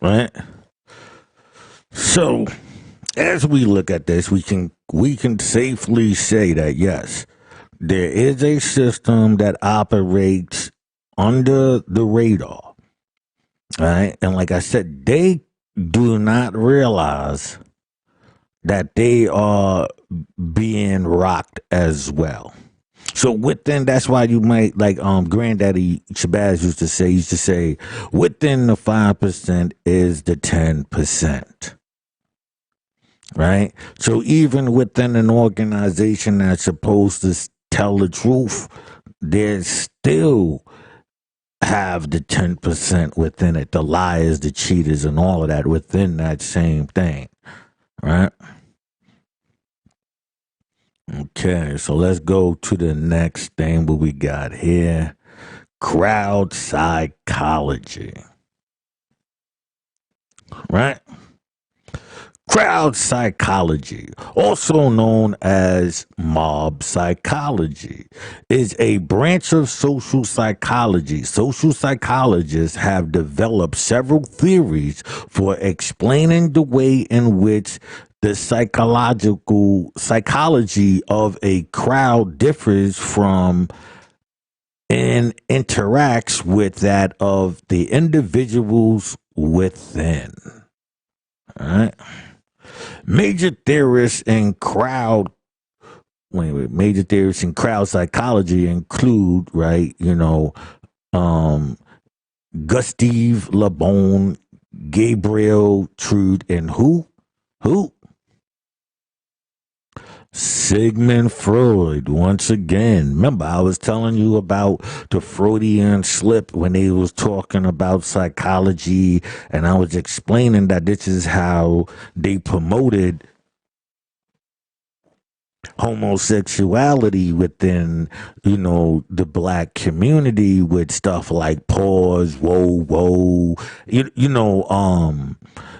right? So as we look at this, we can safely say that yes, there is a system that operates under the radar, right? And like I said, they do not realize that they are being rocked as well. So within, that's why you might like granddaddy Shabazz used to say within the 5% is the 10%. Right? So even within an organization that's supposed to tell the truth, there's still have the 10% within it, the liars, the cheaters, and all of that within that same thing. Right? Okay, so let's go to the next thing what we got here. Crowd psychology. Right? Crowd psychology, also known as mob psychology, is a branch of social psychology. Social psychologists have developed several theories for explaining the way in which the psychology of a crowd differs from and interacts with that of the individuals within. All right. Major theorists in major theorists in crowd psychology include, right, Gustave Le Bon, Gabriel Trude, and who? Sigmund Freud, once again. Remember, I was telling you about the Freudian slip when they was talking about psychology, and I was explaining that this is how they promoted homosexuality within, the black community with stuff like pause, whoa, whoa,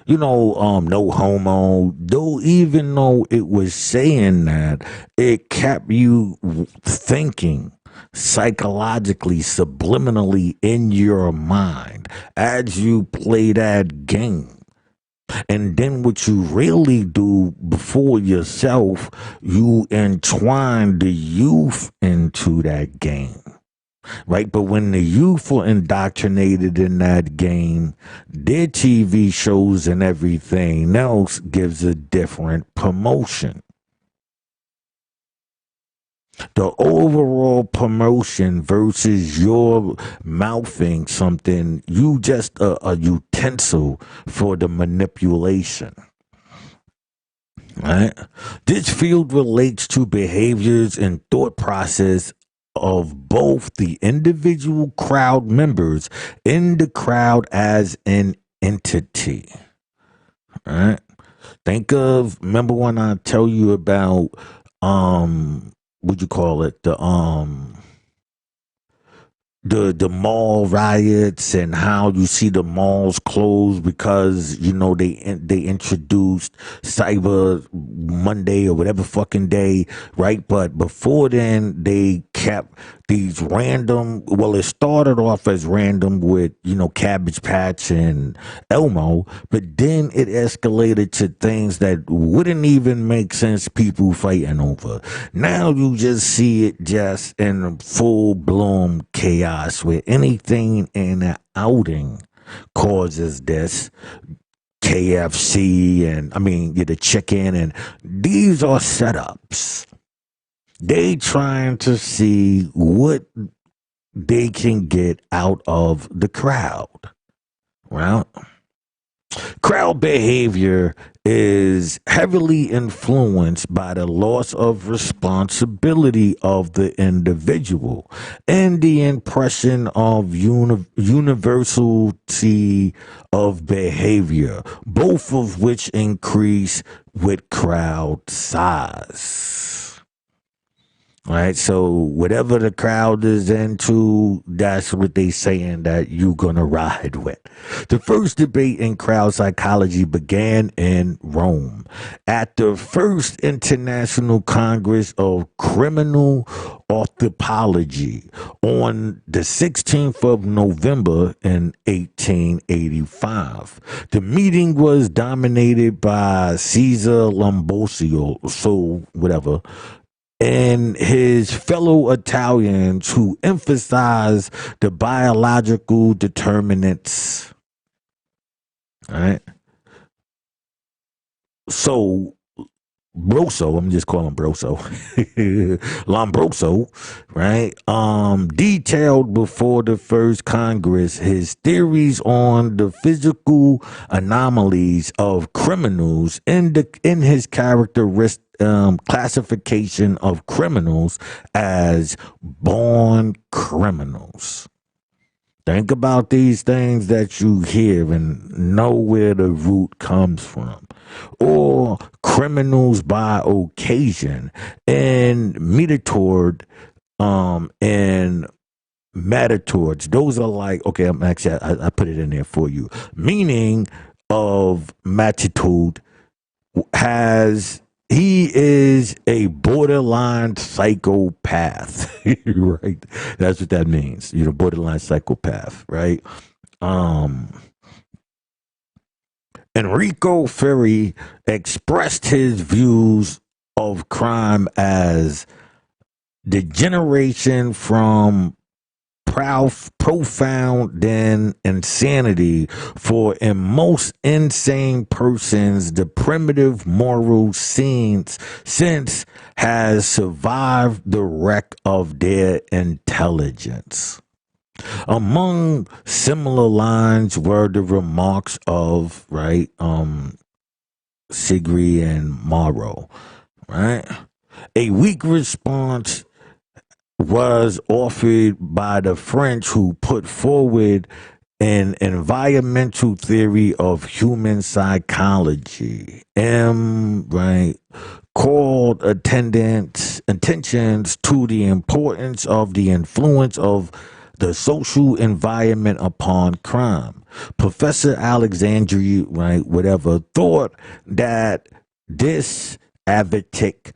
no homo. Though, even though it was saying that, it kept you thinking psychologically, subliminally in your mind as you play that game. And then what you really do before yourself, you entwine the youth into that game. Right? But when the youth are indoctrinated in that game, their TV shows and everything else gives a different promotion. The overall promotion versus your mouthing something, you just a utensil for the manipulation. Right? This field relates to behaviors and thought process of both the individual crowd members and the crowd as an entity. Right? Remember when I tell you about what you call it, the mall riots and how you see the malls closed because they introduced Cyber Monday or whatever fucking day, right? But before then they kept these random, well, it started off as random with Cabbage Patch and Elmo, but then it escalated to things that wouldn't even make sense, people fighting over. Now you just see it just in full blown chaos where anything in an outing causes this. KFC and the chicken, and these are setups. They trying to see what they can get out of the crowd. Well, crowd behavior is heavily influenced by the loss of responsibility of the individual and the impression of universality of behavior, both of which increase with crowd size. Right, so whatever the crowd is into, that's what they saying that you gonna ride with. The first debate in crowd psychology began in Rome at the first International Congress of Criminal Anthropology on the 16th of November in 1885. The meeting was dominated by Caesar Lombosio, so whatever, and his fellow Italians who emphasize the biological determinants. All right. So Broso, I'm just calling him Broso, Lombroso, right? Detailed before the first Congress his theories on the physical anomalies of criminals in his characteristic classification of criminals as born criminals. Think about these things that you hear and know where the root comes from. Or criminals by occasion and metatord and metatords. Those are like, okay, I'm actually I put it in there for you. Meaning of matitude has he is a borderline psychopath, right? That's what that means. You know, borderline psychopath, right? Enrico Ferri expressed his views of crime as degeneration from profound then insanity, for in most insane persons the primitive moral sense has survived the wreck of their intelligence. Among similar lines were the remarks of Sigri and Morrow, right? A weak response was offered by the French, who put forward an environmental theory of human psychology. Called attentions to the importance of the influence of the social environment upon crime. Professor Alexandria, thought that this avatic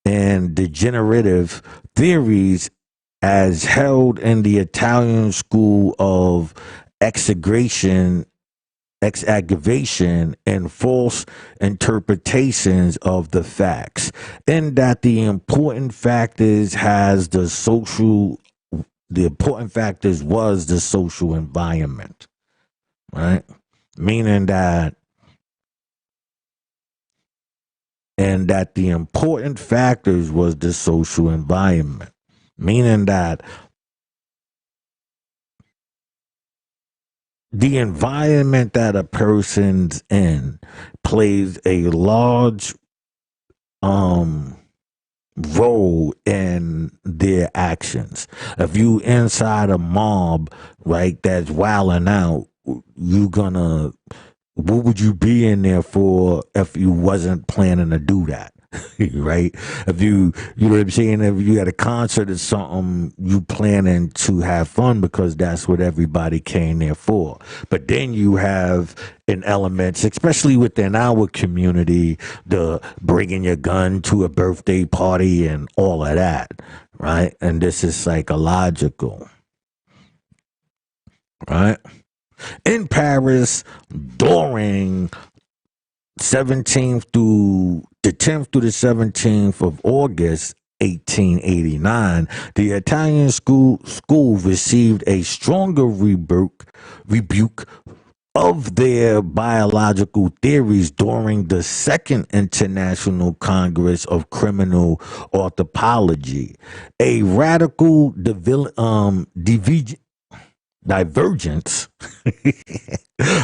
and degenerative theories, as held in the Italian school of exaggeration and false interpretations of the facts, and that the important factors was the social environment, right? Meaning that the important factors was the social environment, meaning that the environment that a person's in plays a large role in their actions. If you inside a mob, right, that's wilding out, what would you be in there for if you wasn't planning to do that? Right? If you know what I'm saying, if you had a concert or something, you planning to have fun because that's what everybody came there for. But then you have an element, especially within our community, the bringing your gun to a birthday party and all of that, right? And this is psychological, right? In Paris, during 17th through the 10th through the 17th of August 1889, the Italian school received a stronger rebuke of their biological theories during the Second International Congress of Criminal Anthropology. A radical divergence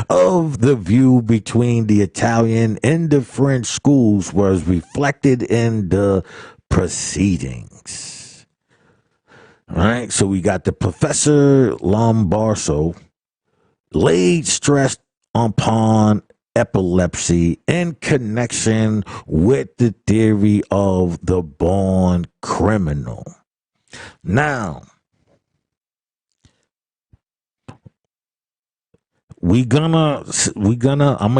of the view between the Italian and the French schools was reflected in the proceedings. All right, so we got the Professor Lombardo laid stress upon epilepsy in connection with the theory of the born criminal. Now, I'm gonna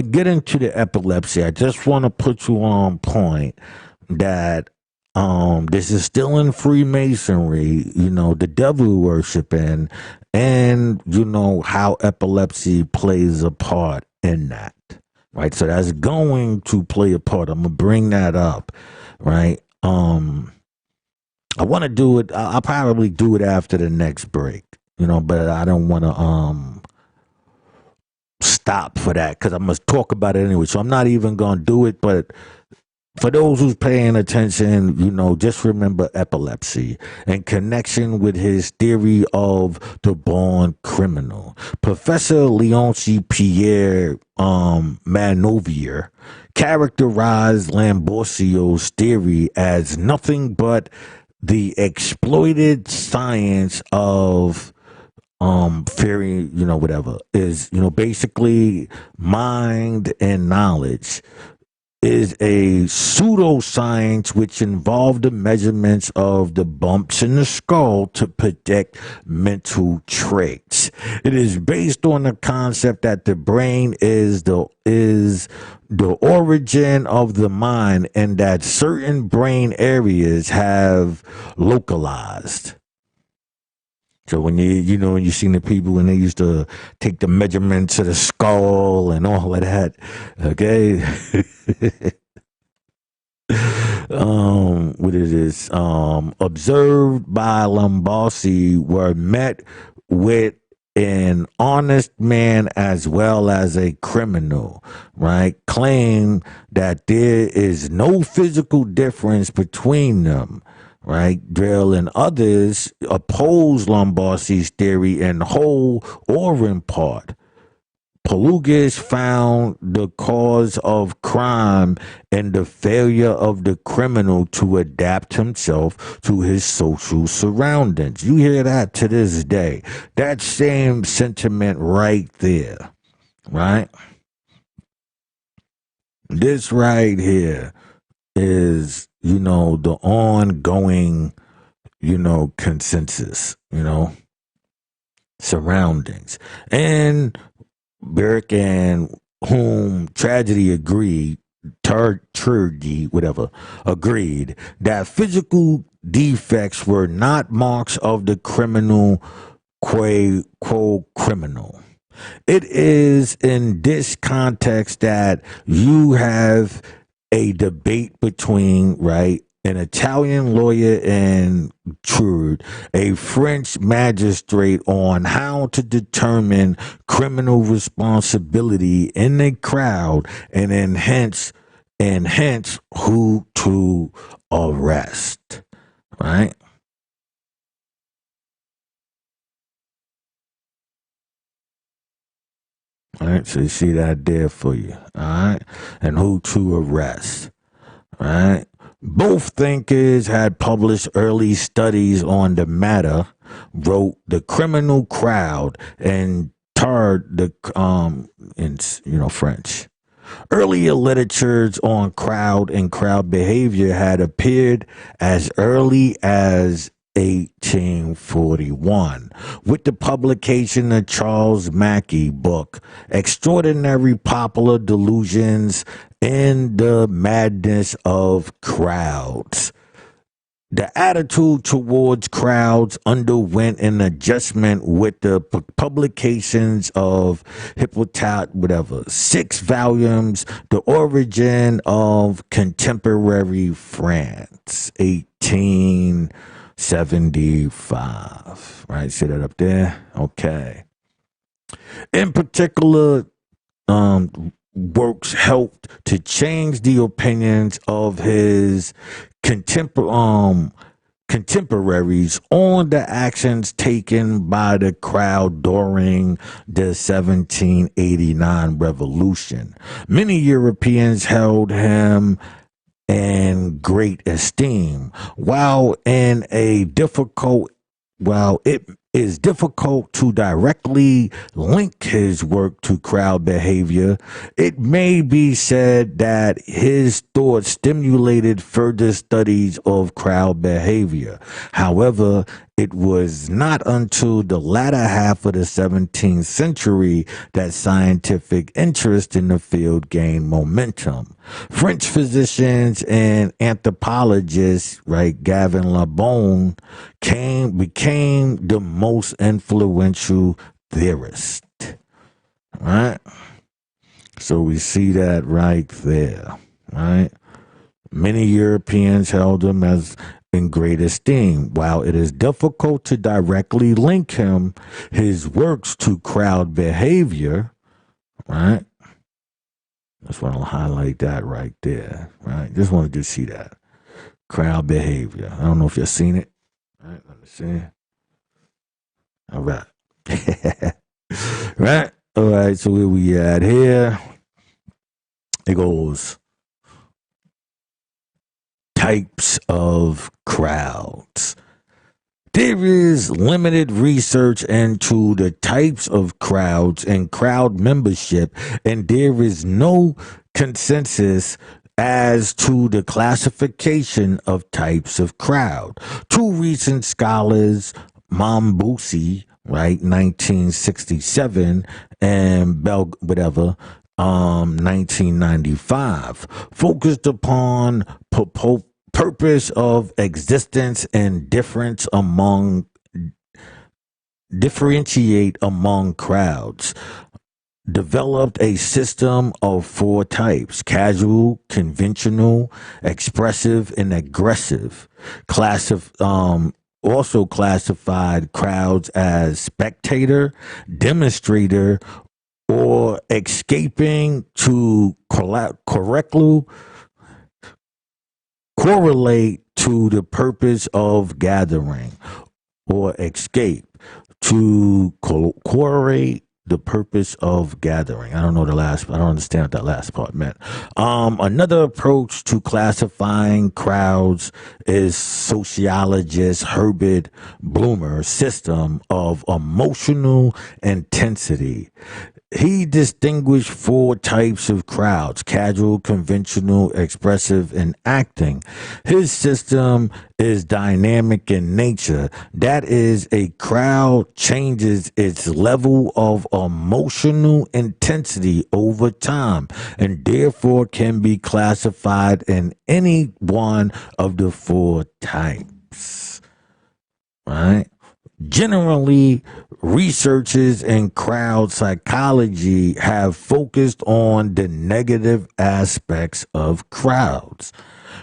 get into the epilepsy. I just want to put you on point that this is still in Freemasonry, the devil worshiping, and how epilepsy plays a part in that, right? So that's going to play a part. I'm gonna bring that up, right? I want to do it. I'll probably do it after the next break, but I don't want to stop for that because I must talk about it anyway. So I'm not even gonna do it, but for those who's paying attention, just remember epilepsy in connection with his theory of the born criminal. Professor Leonce Pierre Manovier characterized Lamborgio's theory as nothing but the exploited science of theory, whatever is, basically mind and knowledge is a pseudoscience which involved the measurements of the bumps in the skull to predict mental traits. It is based on the concept that the brain is the origin of the mind and that certain brain areas have localized. So when when you seen the people when they used to take the measurements of the skull and all of that, okay. What is this? Observed by Lombardi were met with an honest man as well as a criminal, right? Claim that there is no physical difference between them. Right, Drill and others oppose Lombardi's theory in whole or in part. Pelugis found the cause of crime in the failure of the criminal to adapt himself to his social surroundings. You hear that to this day. That same sentiment right there, right? This right here is the ongoing consensus surroundings, and Burke and whom tragedy agreed agreed that physical defects were not marks of the criminal quo criminal. It is in this context that you have a debate between, right, an Italian lawyer and Trude, a French magistrate, on how to determine criminal responsibility in a crowd and hence who to arrest, right? All right, so you see that there for you, all right, and who to arrest, right? Both thinkers had published early studies on the matter, wrote The Criminal Crowd and Tard the in French. Earlier literatures on crowd and crowd behavior had appeared as early as 1841 with the publication of Charles Mackey book Extraordinary Popular Delusions and the Madness of Crowds. The attitude towards crowds underwent an adjustment with the publications of Hypnotism, 6 volumes, The Origin of Contemporary France, 1875. Right, see that up there? Okay. In particular, works helped to change the opinions of his contemporaries on the actions taken by the crowd during the 1789 revolution. Many Europeans held him in great esteem, while it is difficult to directly link his work to crowd behavior, it may be said that his thoughts stimulated further studies of crowd behavior. However, it was not until the latter half of the 17th century that scientific interest in the field gained momentum. French physicians and anthropologists, right, Gavin Labonne, became the most influential theorist. Right? So we see that right there. Right? Many Europeans held him as in great esteem. While it is difficult to directly link his works to crowd behavior, right? Just want to highlight that right there, right? Just wanted to see that. Crowd behavior. I don't know if you've seen it. All right, let me see. All right. Right? All right, so where we at here? It goes types of crowds. There is limited research into the types of crowds and crowd membership, and there is no consensus as to the classification of types of crowd. Two recent scholars, Mambusi, right, 1967, and 1995, focused upon purpose of existence and differentiate among crowds, developed a system of 4 types: casual, conventional, expressive, and aggressive. Also classified crowds as spectator, demonstrator, or escaping to correlate to the purpose of gathering, or escape to correlate the purpose of gathering. I don't understand what that last part meant. Another approach to classifying crowds is sociologist Herbert Bloomer's system of emotional intensity. He distinguished 4 types of crowds: casual, conventional, expressive, and acting. His system is dynamic in nature. That is, a crowd changes its level of emotional intensity over time and therefore can be classified in any one of the 4 types. Right? Generally, researchers in crowd psychology have focused on the negative aspects of crowds.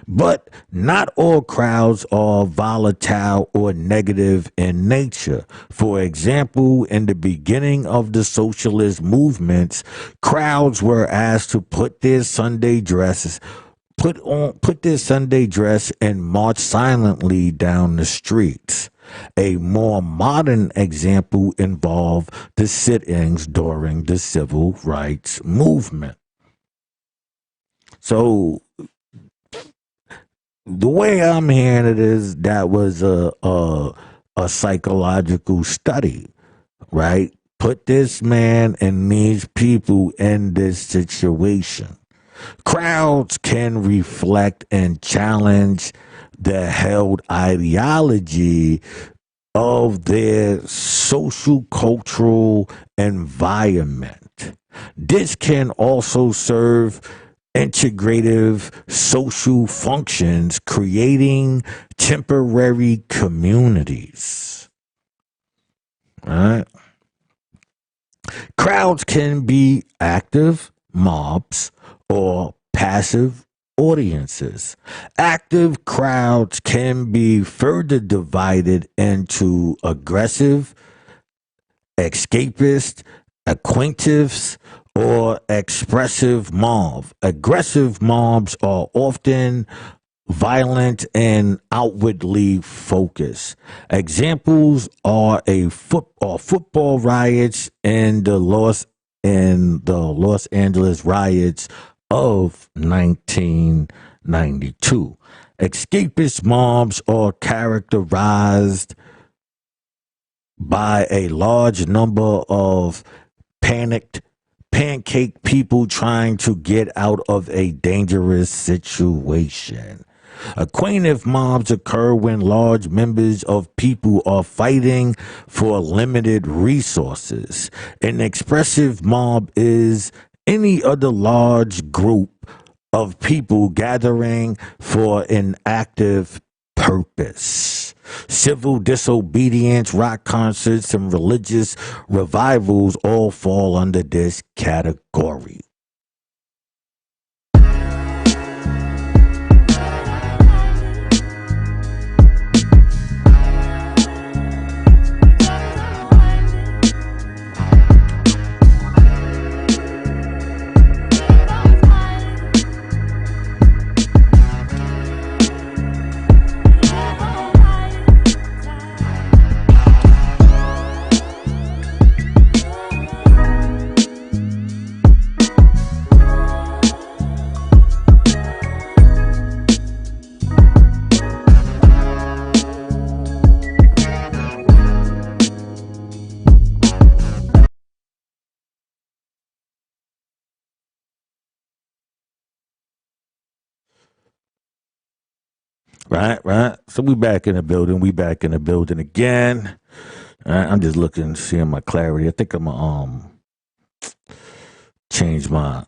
But not all crowds are volatile or negative in nature. For example, in the beginning of the socialist movements, crowds were asked to put their Sunday dress and march silently down the streets. A more modern example involved the sit-ins during the civil rights movement. So the way I'm hearing it is that was a psychological study, right? Put this man and these people in this situation. Crowds can reflect and challenge the held ideology of their social cultural environment. This can also serve integrative social functions, creating temporary communities. All right. Crowds can be active mobs or passive audiences. Active crowds can be further divided into aggressive, escapist, acquaintive, or expressive mob. Aggressive mobs are often violent and outwardly focused. Examples are football riots and the Los Angeles riots of 1992. Escapist mobs are characterized by a large number of panicked pancake people trying to get out of a dangerous situation. Acquainted mobs occur when large members of people are fighting for limited resources. An expressive mob is any other large group of people gathering for an active purpose. Civil disobedience, rock concerts, and religious revivals all fall under this category. Right. So we back in the building. We back in the building again. All right, I'm just looking, seeing my clarity. I think I'm gonna change my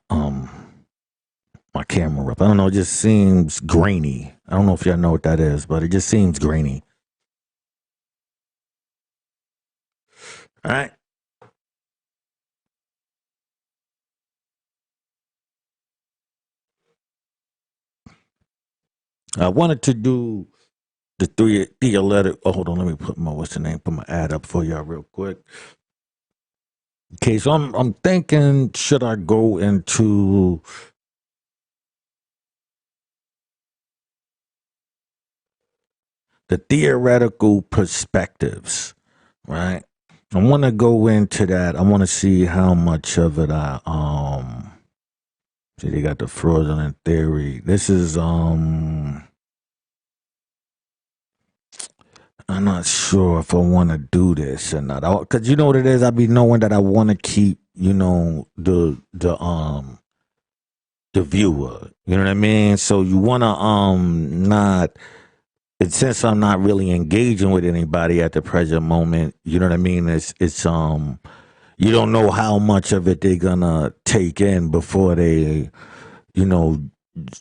camera up. I don't know. It just seems grainy. I don't know if y'all know what that is, but it just seems grainy. All right. I wanted to do the theoretic. Oh, hold on. Let me put my Put my ad up for y'all real quick. Okay, so I'm thinking, should I go into the theoretical perspectives, right? I want to go into that. I want to see how much of it see, they got the fraudulent theory. This is I'm not sure if I want to do this or not. Cause you know what it is. I be knowing that I want to keep, the viewer. You know what I mean? So you want to not. And since I'm not really engaging with anybody at the present moment, you know what I mean? It's you don't know how much of it they're gonna take in before they, you know,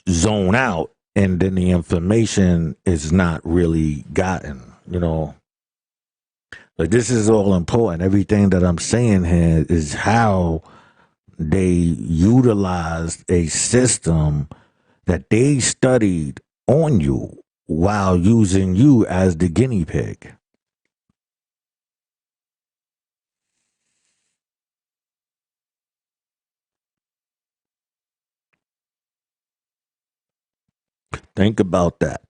zone out, and then the information is not really gotten, Like, this is all important. Everything that I'm saying here is how they utilized a system that they studied on you while using you as the guinea pig. Think about that.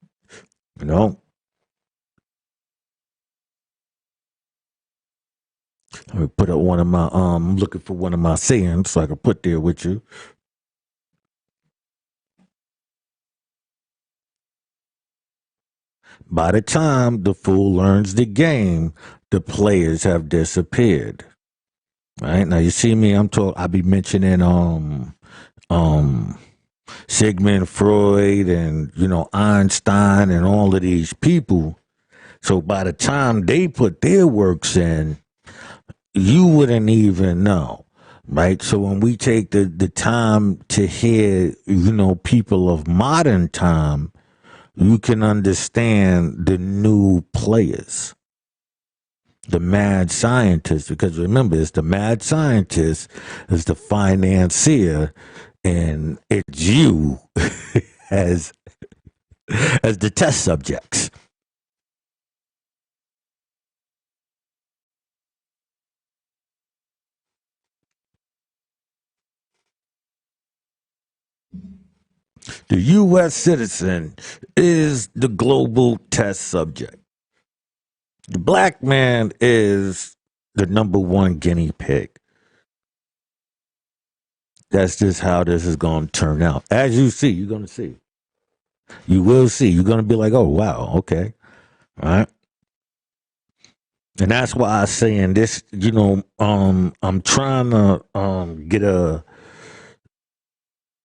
You know, let me put up one of my I'm looking for one of my sayings so I can put there with you. By the time the fool learns the game, the players have disappeared. Right now, you see me. I be mentioning um Sigmund Freud and Einstein and all of these people. So by the time they put their works in, you wouldn't even know. Right. So when we take the time to hear, people of modern time, you can understand the new players, the mad scientist, because remember, it's the mad scientist, is the financier, and it's you as the test subjects. The U.S. citizen is the global test subject. The black man is the number one guinea pig. That's just how this is going to turn out. As you see, you're going to see. You will see. You're going to be like, oh, wow, okay. All right. And that's why I saying this, I'm trying to get a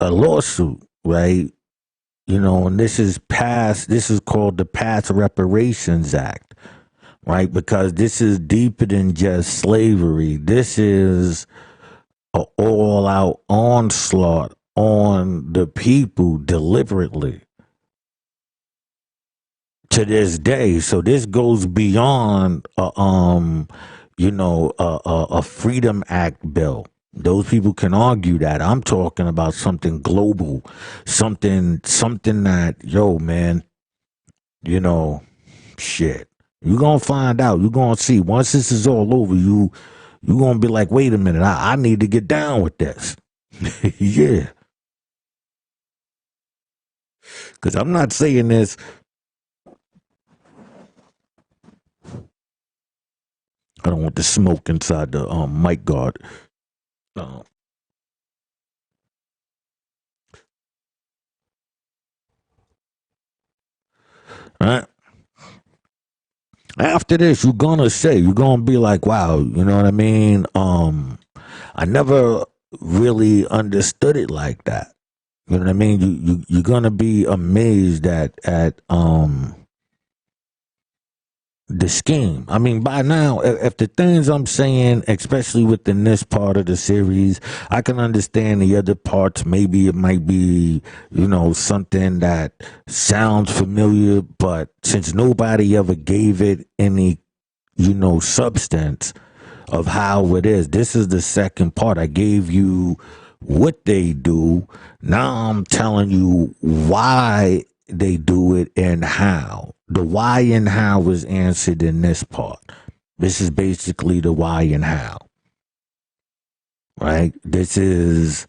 lawsuit, right? And this is called the Past Reparations Act, right? Because this is deeper than just slavery. This is an all out onslaught on the people deliberately to this day. So this goes beyond a Freedom Act bill. Those people can argue that. I'm talking about something global, something that, yo, man, shit. You're gonna find out. You're gonna see. Once this is all over, you're gonna be like, wait a minute, I need to get down with this. Yeah. Because I'm not saying this. I don't want the smoke inside the mic guard. Uh, right? After this, you're gonna be like, wow, you know what I mean? I never really understood it like that. You know what I mean? You're gonna be amazed at the scheme. I mean, by now, if the things I'm saying, especially within this part of the series, I can understand the other parts. Maybe it might be, something that sounds familiar, but since nobody ever gave it any, substance of how it is, this is the second part. I gave you what they do. Now I'm telling you why they do it and how. The why and how is answered in this part. This is basically the why and how. Right? This is,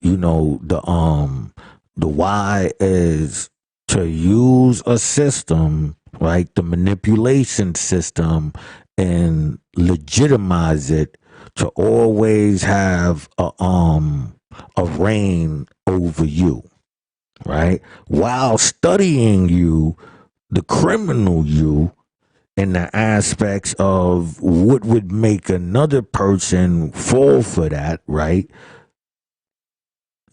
the why is to use a system, right? The manipulation system, and legitimize it to always have a reign over you, right? While studying you, the criminal you, in the aspects of what would make another person fall for that, right?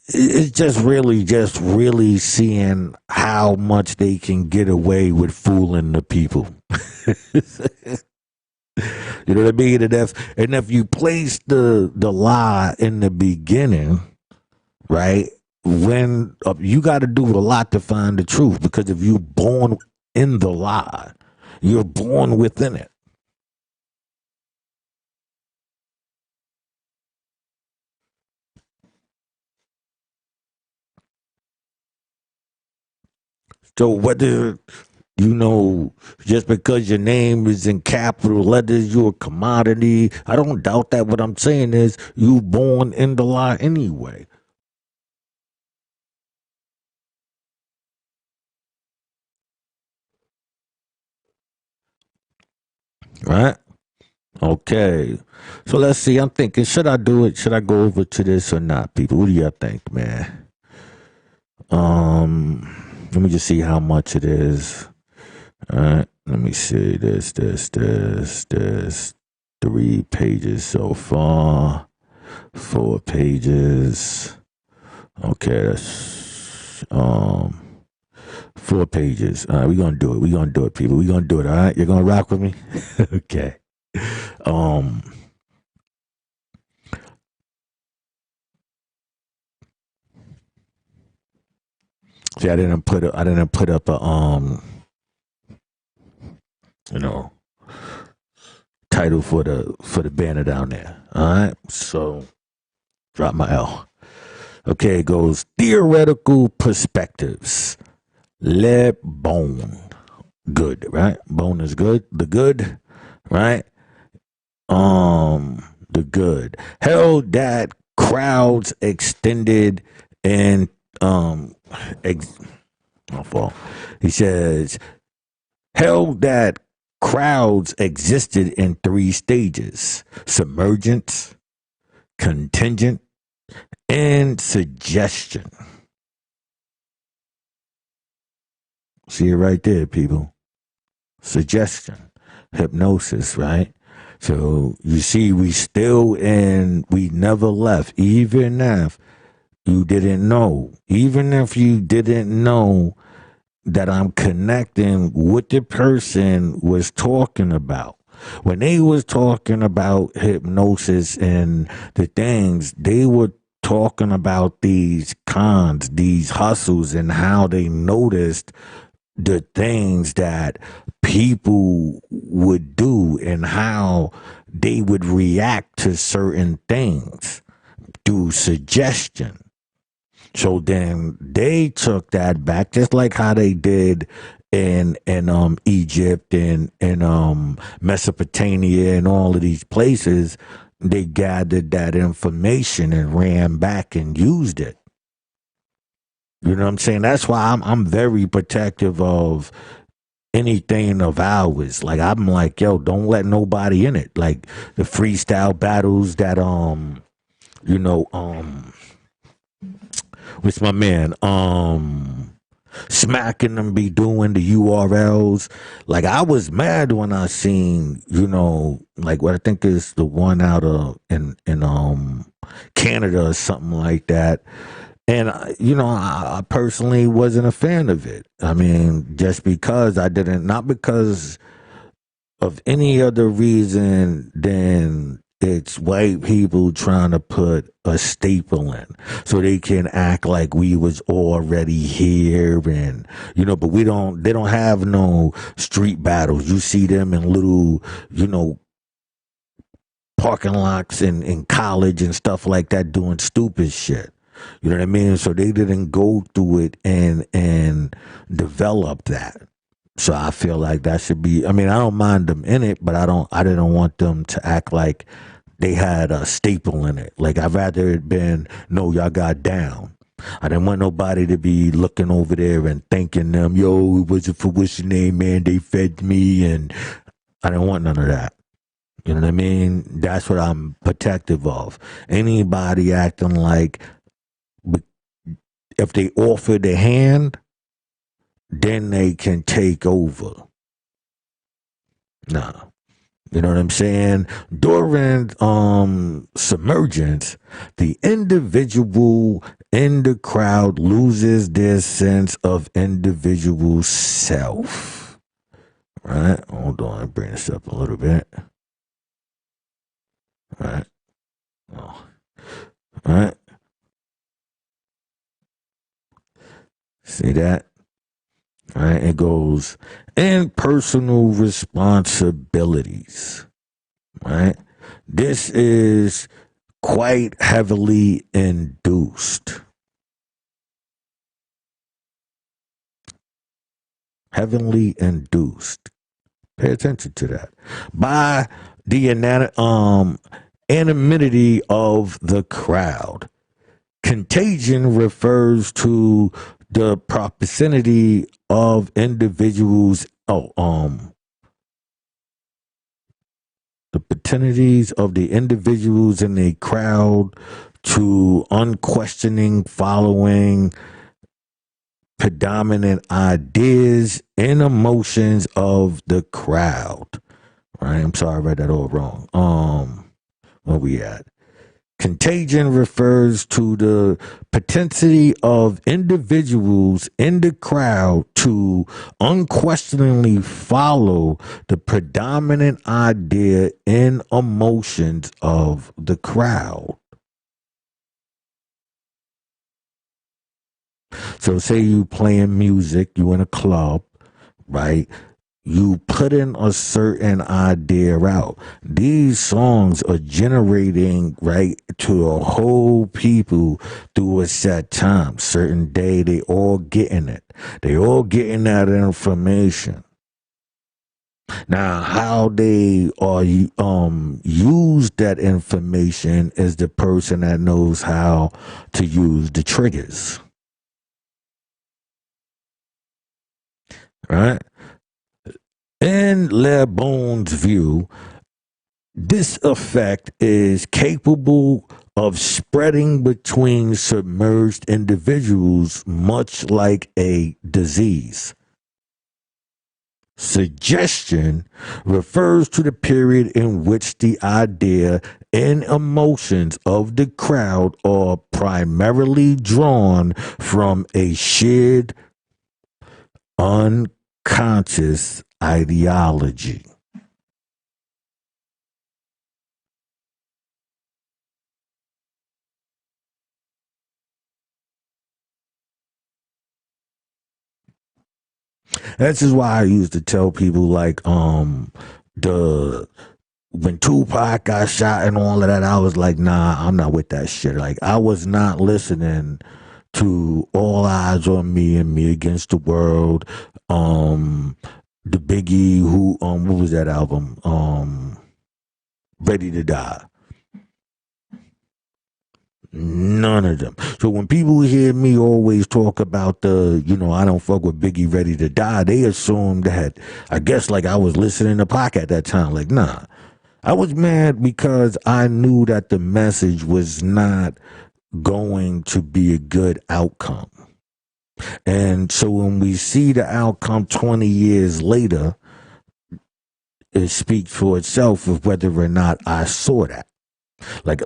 It's just really seeing how much they can get away with fooling the people. You know what I mean? And if you place the lie in the beginning, right? When you got to do a lot to find the truth, because if you're born in the lie, you're born within it. So whether just because your name is in capital letters, you're a commodity. I don't doubt that. What I'm saying is you born in the lie anyway. Right? Okay. So let's see. I'm thinking, should I do it? Should I go over to this or not, people? What do y'all think, man? Let me just see how much it is. All right. Let me see this. 3 pages so far. 4 pages. Okay, that's 4 pages. All right, we're gonna do it. We're gonna do it, people. We're gonna do it. All right. You're gonna rock with me? Okay. Um See, I didn't put up a you know title for the banner down there. All right. So drop my L. Okay, it goes theoretical perspectives. Le bone. Good, right? Bone is good. The good, right? The good. Held that crowds extended and my fault. He says held that crowds existed in 3 stages: submergence, contingent, and suggestion. See it right there, people. Suggestion, hypnosis, right? So you see, we still in, we never left, even if you didn't know, even if you didn't know that I'm connecting what the person was talking about. When they was talking about hypnosis and the things, they were talking about these cons, these hustles, and how they noticed the things that people would do and how they would react to certain things through suggestion. So then they took that back, just like how they did in Egypt and Mesopotamia and all of these places. They gathered that information and ran back and used it. You know what I'm saying? That's why I'm very protective of anything of ours. Like I'm like, yo, don't let nobody in it. Like the freestyle battles that you know, what's my man? Smacking them be doing the URLs. Like I was mad when I seen, you know, like what I think is the one out of in Canada or something like that. And you know, I personally wasn't a fan of it. I mean, just because I didn't, not because of any other reason than it's white people trying to put a staple in so they can act like we was already here. And you know, but they don't have no street battles. You see them in little, you know, parking lots in college and stuff like that doing stupid shit. You know what I mean? So they didn't go through it and develop that. So I feel like that should be, I mean, I don't mind them in it, but I didn't want them to act like they had a staple in it. Like I'd rather it been, no, y'all got down. I didn't want nobody to be looking over there and thanking them, yo, it wasn't for what's your name, man, they fed me, and I didn't want none of that. You know what I mean? That's what I'm protective of. Anybody acting like if they offer the hand, then they can take over. Nah. You know what I'm saying? During submergence, the individual in the crowd loses their sense of individual self. Right? Hold on, bring this up a little bit. Right? Oh. Right? See that? Right? It goes, and personal responsibilities. Right? This is quite heavily induced. Heavily induced. Pay attention to that. By the anonymity of the crowd. Contagion refers to the proximity of individuals. The potentialities of the individuals in a crowd to unquestioning following predominant ideas and emotions of the crowd. Right? I'm sorry, I read that all wrong. Where we at? Contagion refers to the propensity of individuals in the crowd to unquestioningly follow the predominant idea and emotions of the crowd. So say you playing music, you in a club, right? You put in a certain idea out. These songs are generating, right, to a whole people through a set time. Certain day, they all getting it. They all getting that information. Now, how they are use that information is the person that knows how to use the triggers. Right? In LeBon's view, this effect is capable of spreading between submerged individuals, much like a disease. Suggestion refers to the period in which the idea and emotions of the crowd are primarily drawn from a shared unconscious ideology. This is why I used to tell people like the when Tupac got shot and all of that, I was like, nah, I'm not with that shit. Like I was not listening to All Eyes on Me and Me Against the World. The Biggie who what was that album? Ready to Die. None of them. So when people hear me always talk about I don't fuck with Biggie Ready to Die, they assume that I guess like I was listening to Pac at that time. Like, nah. I was mad because I knew that the message was not going to be a good outcome. And so when we see the outcome 20 years later, it speaks for itself of whether or not I saw that. I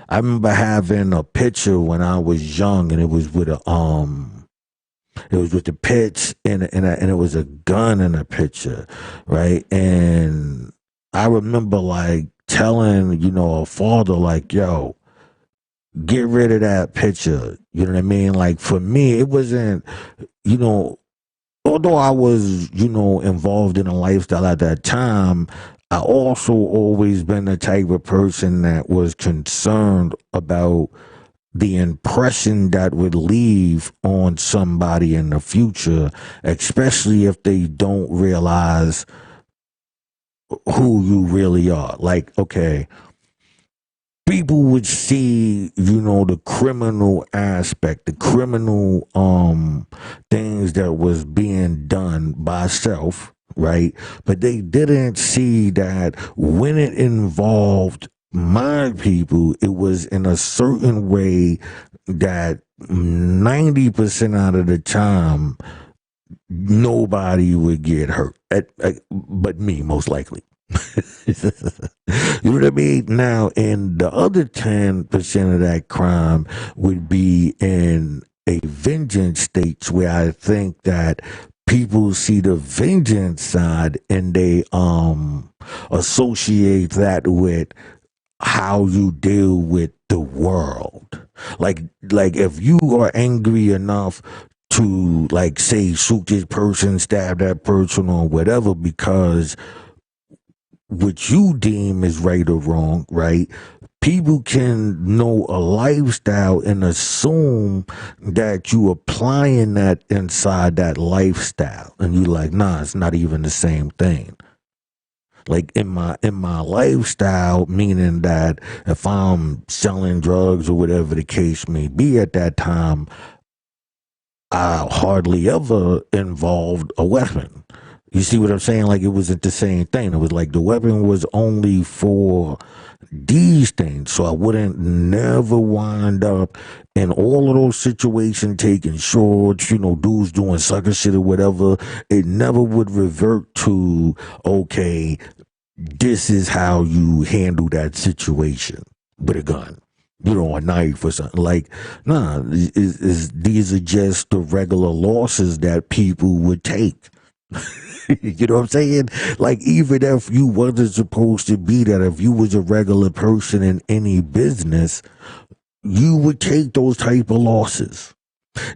remember having a picture when I was young, and it was with the pitch and it was a gun in a picture, right? And I remember like telling a father like, "Yo, get rid of that picture." You know what I mean? Like for me, it wasn't, although I was, involved in a lifestyle at that time, I also always been the type of person that was concerned about the impression that would leave on somebody in the future, especially if they don't realize who you really are. Like, okay, people would see, the criminal aspect, the criminal things that was being done by self, right? But they didn't see that when it involved my people, it was in a certain way that 90% out of the time nobody would get hurt, but me most likely. You know what I mean? Now, and the other 10% of that crime would be in a vengeance states where I think that people see the vengeance side and they associate that with how you deal with the world. Like if you are angry enough to like say shoot this person, stab that person or whatever because what you deem is right or wrong, right? People can know a lifestyle and assume that you applying that inside that lifestyle. And you're like, nah, it's not even the same thing. Like in my lifestyle, meaning that if I'm selling drugs or whatever the case may be at that time, I hardly ever involved a weapon. You see what I'm saying? Like it wasn't the same thing. It was like the weapon was only for these things. So I wouldn't never wind up in all of those situations taking shorts, dudes doing sucker shit or whatever. It never would revert to, okay, this is how you handle that situation with a gun. A knife or something. Like, nah, these are just the regular losses that people would take. You know what I'm saying? Like, even if you wasn't supposed to be that, if you was a regular person in any business, you would take those type of losses.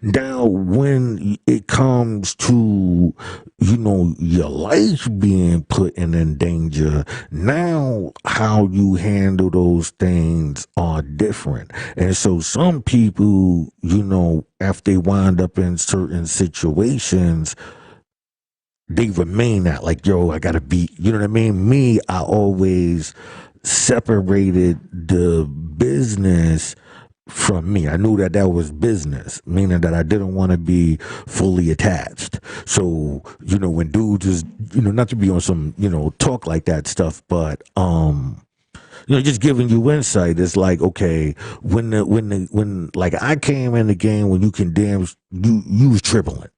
Now, when it comes to, your life being put in danger, now how you handle those things are different. And so some people, if they wind up in certain situations, they remain that like, yo, I gotta be, you know what I mean? Me, I always separated the business from me. I knew that was business, meaning that I didn't want to be fully attached. So, when dudes is, not to be on some, talk like that stuff, but, just giving you insight. It's like, okay, when like I came in the game when you condemned, you was tripling.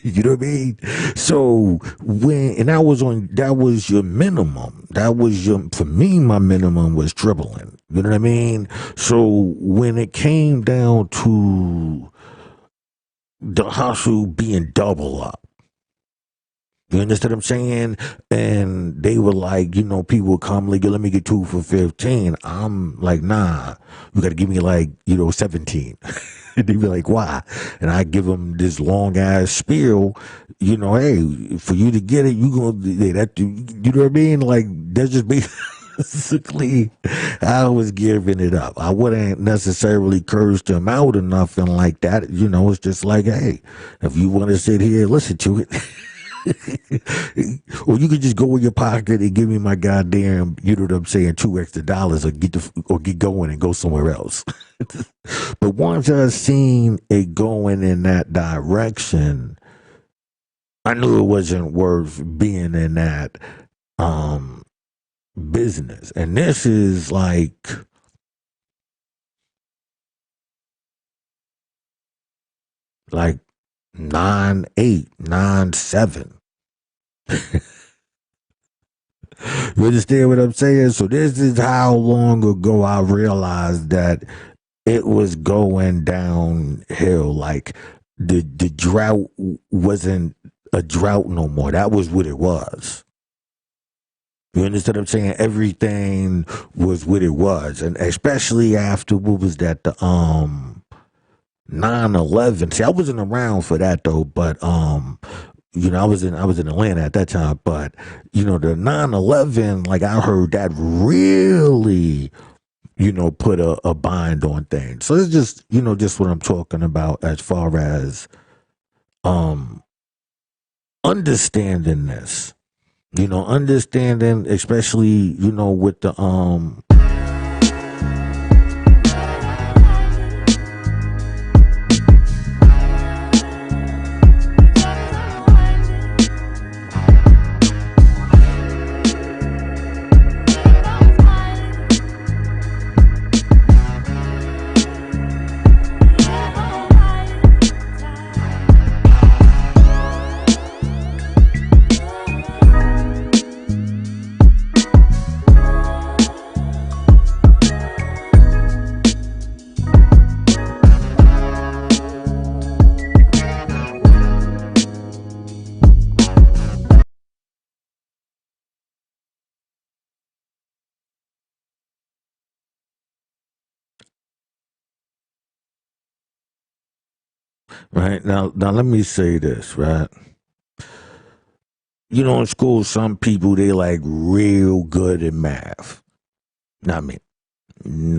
You know what I mean? So and that was your minimum. That was for me, my minimum was dribbling. You know what I mean? So when it came down to the hustle being double up, you understand what I'm saying? And they were like, people would come like, let me get 2 for 15. I'm like, nah, you got to give me 17. And they'd be like, why? And I give them this long ass spiel, hey, for you to get it, you know what I mean? Like, that's just basically I was giving it up. I wouldn't necessarily curse them out or nothing like that. It's just like, hey, if you want to sit here and listen to it, or you could just go in your pocket and give me my goddamn, $2 extra or get going and go somewhere else. But once I seen it going in that direction, I knew it wasn't worth being in that business. And this is like 9-8, 9-7. You understand what I'm saying? So this is how long ago I realized that it was going downhill. Like the drought wasn't a drought no more. That was what it was. You understand what I'm saying? Everything was what it was. And especially after, what was that, the 9/11. See, I wasn't around for that though, but I was in Atlanta at that time, but the 9/11, like I heard that really, put a bind on things. So it's just, just what I'm talking about as far as understanding this. Understanding, especially, with the right now let me say this, right? In school, some people, they like real good at math. Not me.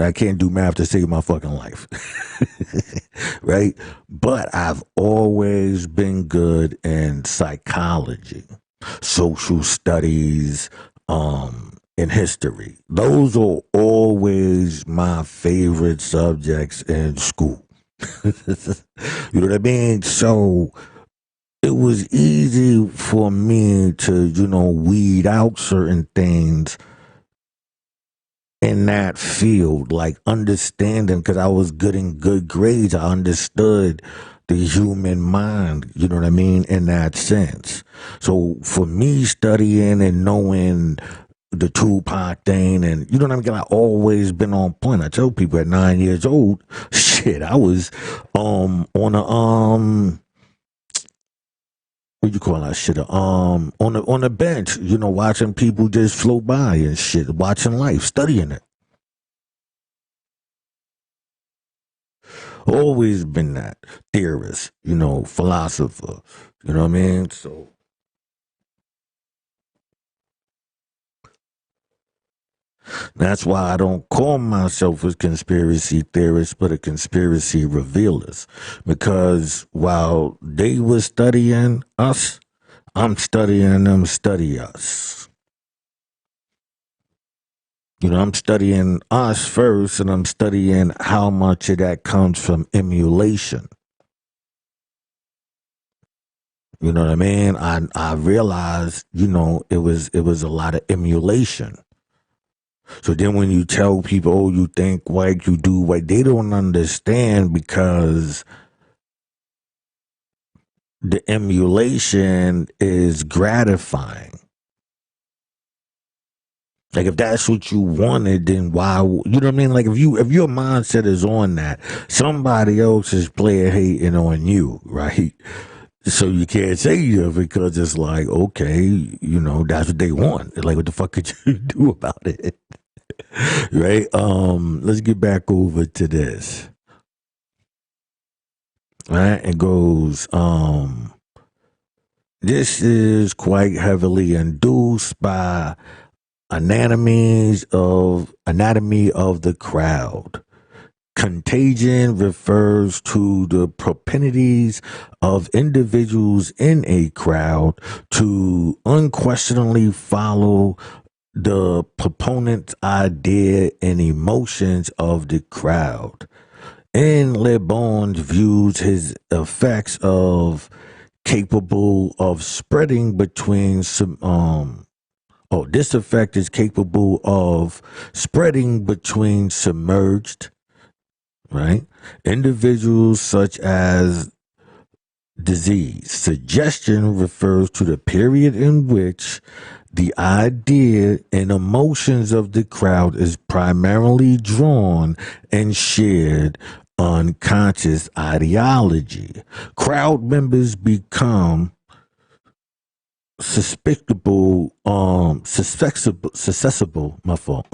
I can't do math to save my fucking life. Right? But I've always been good in psychology, social studies, and history. Those are always my favorite subjects in school. You know what I mean? So it was easy for me to, weed out certain things in that field, like understanding, because I was good in good grades. I understood the human mind, you know what I mean, in that sense. So for me, studying and knowing the Tupac thing, and you know what I mean, I always been on point. I tell people at 9 years old, shit, I was on a what you call that shit? On the bench, watching people just float by and shit, watching life, studying it. Always been that theorist, philosopher. You know what I mean? So that's why I don't call myself a conspiracy theorist, but a conspiracy revealers. Because while they were studying us, I'm studying them study us. I'm studying us first, and I'm studying how much of that comes from emulation. You know what I mean? I realized, it was a lot of emulation. So then when you tell people, oh, you think white, you do white, they don't understand, because the emulation is gratifying. Like if that's what you wanted, then why? You know what I mean? Like if your mindset is on that, somebody else is player hating on you, right? So you can't say you because it's like, okay, that's what they want. Like what the fuck could you do about it? Right? Let's get back over to this. Right? It goes, this is quite heavily induced by anatomy of the crowd. Contagion refers to the propensities of individuals in a crowd to unquestioningly follow the proponent's idea and emotions of the crowd. In Le Bon views his effects of capable of spreading between some this effect is capable of spreading between submerged, right? Individuals such as disease. Suggestion refers to the period in which the idea and emotions of the crowd is primarily drawn and shared unconscious ideology. Crowd members become susceptible, my fault.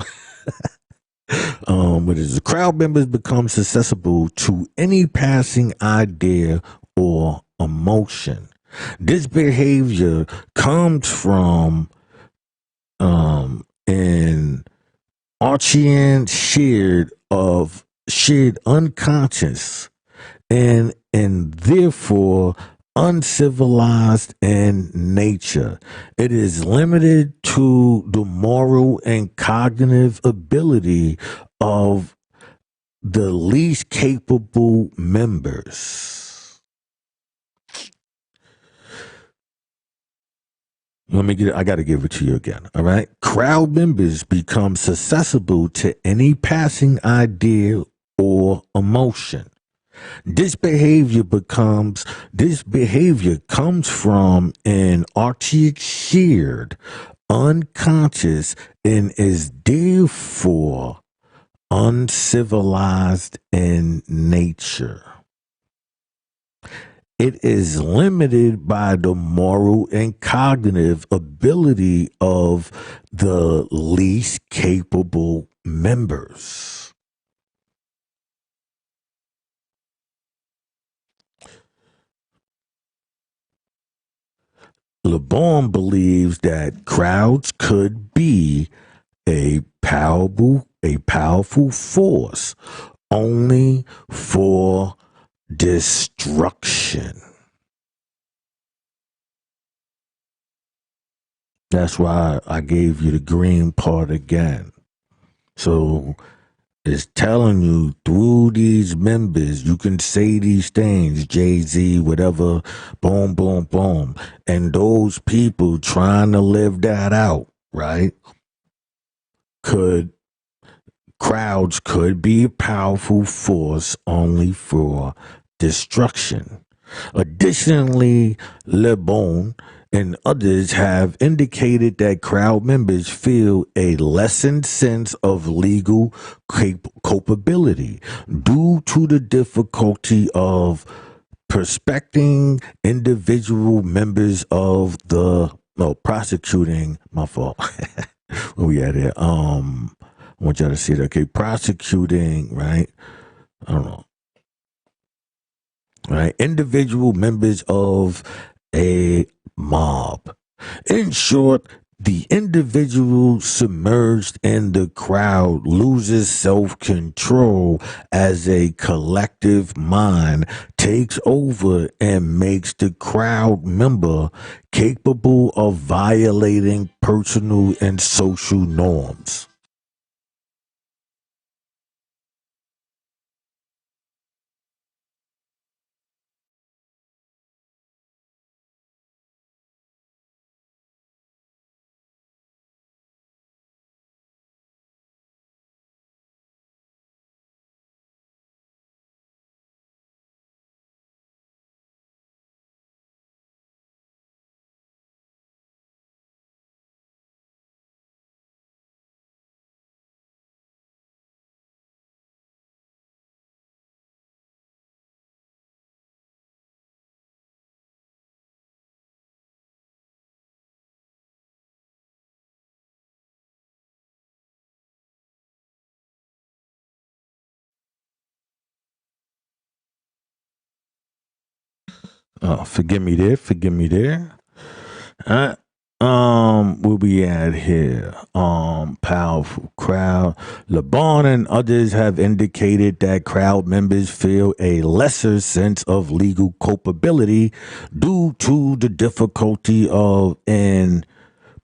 What is it? Crowd members become susceptible to any passing idea or emotion. This behavior comes from an Archean shared unconscious and therefore uncivilized in nature. It is limited to the moral and cognitive ability of the least capable members. I got to give it to you again. All right. Crowd members become susceptible to any passing idea or emotion. This behavior comes from an archaic shared unconscious and is therefore uncivilized in nature. It is limited by the moral and cognitive ability of the least capable members. Le Bon believes that crowds could be a powerful force only for destruction. That's why I gave you the green part again. So it's telling you through these members, you can say these things, Jay-Z, whatever, boom, boom, boom. And those people trying to live that out, right? Crowds could be a powerful force only for destruction. Additionally, Le Bon and others have indicated that crowd members feel a lessened sense of legal culpability due to the difficulty of prospecting individual members of the prosecuting my fault. Where we at here? I want y'all to see that. Okay, prosecuting, right? I don't know. Right? Individual members of a mob. In short, the individual submerged in the crowd loses self-control as a collective mind takes over and makes the crowd member capable of violating personal and social norms. Oh, forgive me there. Forgive me there. Where we at here? Powerful crowd. LeBron and others have indicated that crowd members feel a lesser sense of legal culpability due to the difficulty of in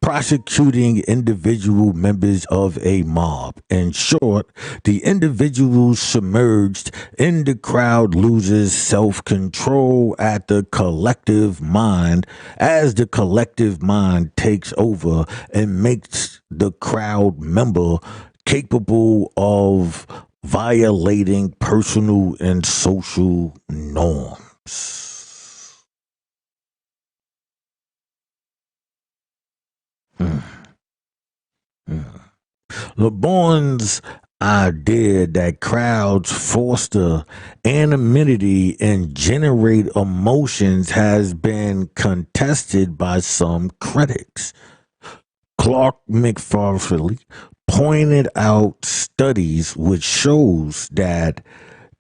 prosecuting individual members of a mob. In short, the individual submerged in the crowd loses self-control at the collective mind as the collective mind takes over and makes the crowd member capable of violating personal and social norms. LeBron's idea that crowds foster anonymity and generate emotions has been contested by some critics. Clark McFarlane pointed out studies which shows that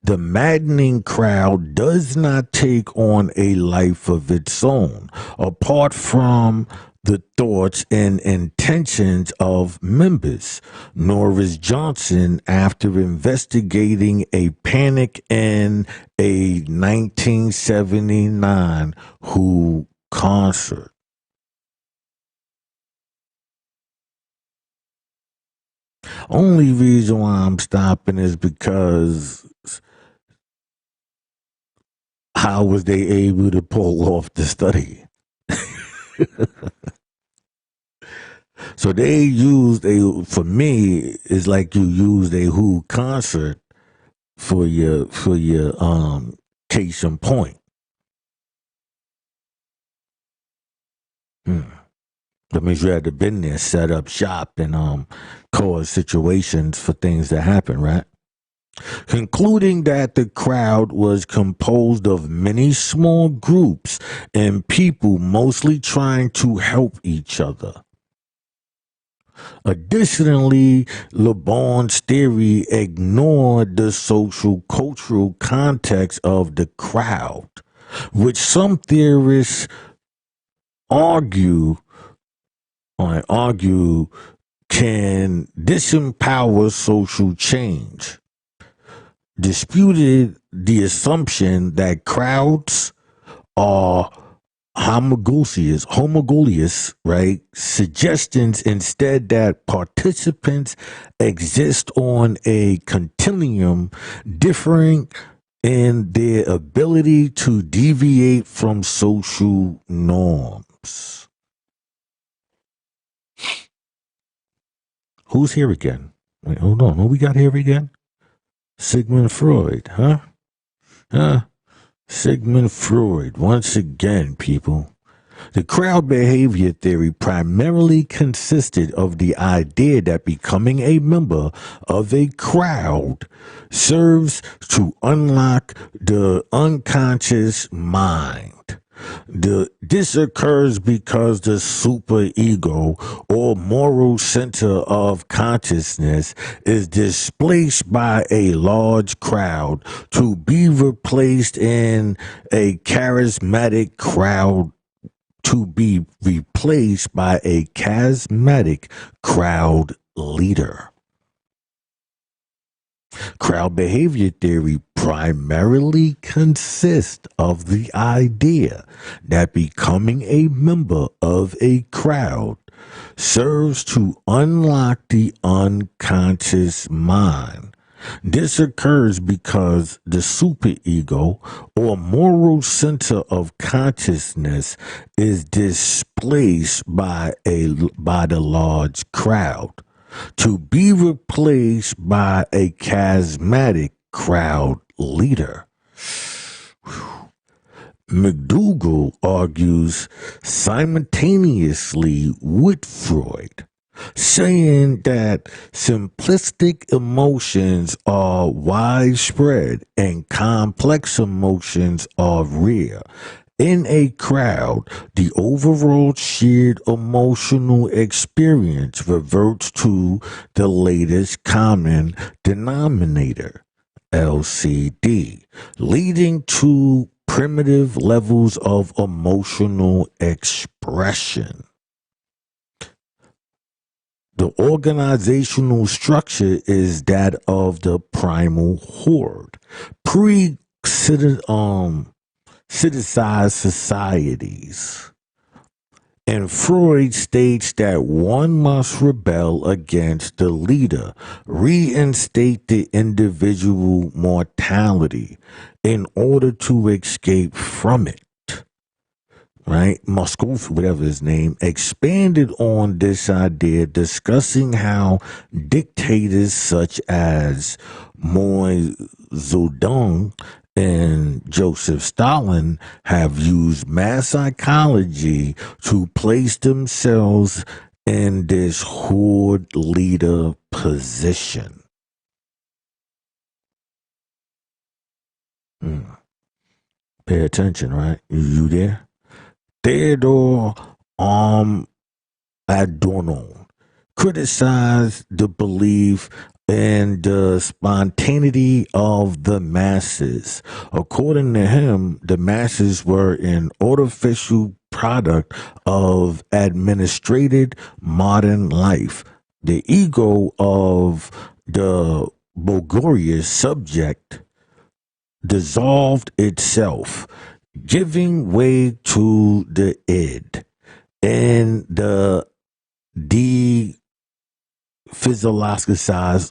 the maddening crowd does not take on a life of its own, apart from the thoughts and intentions of members. Norris Johnson, after investigating a panic in a 1979 Who concert. Only reason why I'm stopping is because how was they able to pull off the study? So they used for me, it's like you used a Who concert for your case in point. That means you had to been there, set up shop, and cause situations for things to happen, right? Concluding that the crowd was composed of many small groups and people mostly trying to help each other. Additionally, LeBron's theory ignored the social cultural context of the crowd, which some theorists argue can disempower social change. Disputed the assumption that crowds are homogeneous, right? Suggestions instead that participants exist on a continuum differing in their ability to deviate from social norms. Who's here again? Wait, hold on. Who we got here again? Sigmund Freud, huh? Sigmund Freud, once again, people. The crowd behavior theory primarily consisted of the idea that becoming a member of a crowd serves to unlock the unconscious mind. This occurs because the superego or moral center of consciousness is displaced by a large crowd to be replaced in a charismatic crowd leader. Crowd behavior theory primarily consists of the idea that becoming a member of a crowd serves to unlock the unconscious mind. This occurs because the superego or moral center of consciousness is displaced by the large crowd to be replaced by a charismatic crowd leader. McDougall argues simultaneously with Freud, saying that simplistic emotions are widespread and complex emotions are rare. In a crowd, the overall shared emotional experience reverts to the latest common denominator, LCD, leading to primitive levels of emotional expression. The organizational structure is that of the primal horde, citizenized societies. And Freud states that one must rebel against the leader, reinstate the individual mortality in order to escape from it. Right? Moscow, whatever his name, expanded on this idea, discussing how dictators such as Mao Zedong and Joseph Stalin have used mass psychology to place themselves in this horde leader position. Pay attention, right? You there? Theodore Adorno criticized the belief in the spontaneity of the masses. According to him, the masses were an artificial product of administrated modern life. The ego of the Bulgarian subject dissolved itself, giving way to the id and the physiologicized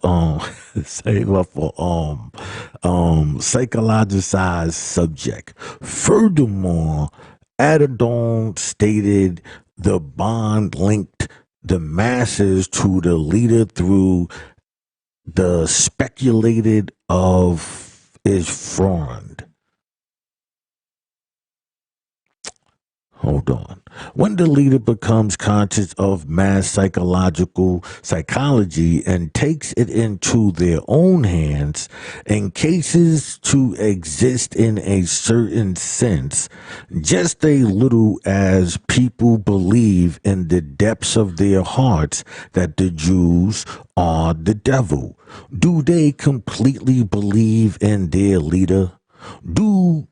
psychologicized subject. Furthermore, Adorno stated the bond linked the masses to the leader through the speculated of is Freud. Hold on. When the leader becomes conscious of mass psychology and takes it into their own hands and cases to exist in a certain sense, just a little as people believe in the depths of their hearts that the Jews are the devil, do they completely believe in their leader? Do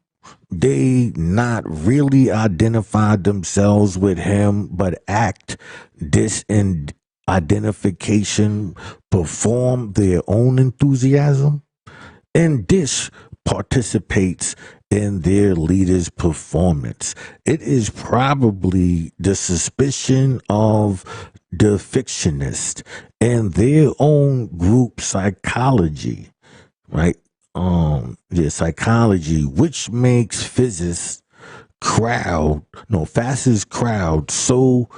they not really identify themselves with him, but act this identification, perform their own enthusiasm? And this participates in their leader's performance. It is probably the suspicion of the fictionists and their own group psychology, right? Psychology, which makes fascist crowd so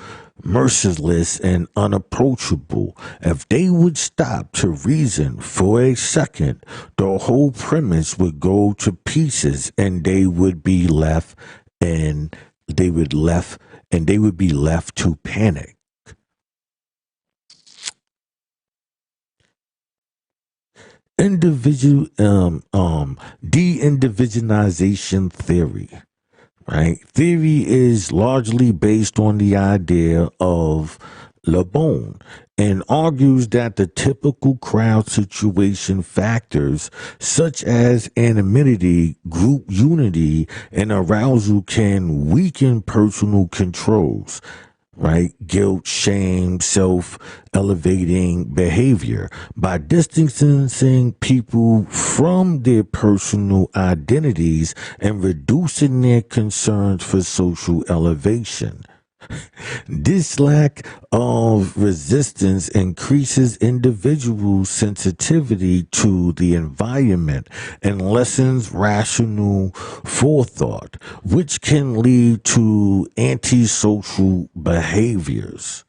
merciless and unapproachable. If they would stop to reason for a second, the whole premise would go to pieces, and they would be left to panic. De-individualization theory, right? Theory is largely based on the idea of Le Bon and argues that the typical crowd situation factors such as anonymity, group unity, and arousal can weaken personal controls, right? Guilt, shame, self-elevating behavior by distancing people from their personal identities and reducing their concerns for social elevation. This lack of resistance increases individual sensitivity to the environment and lessens rational forethought, which can lead to antisocial behaviors.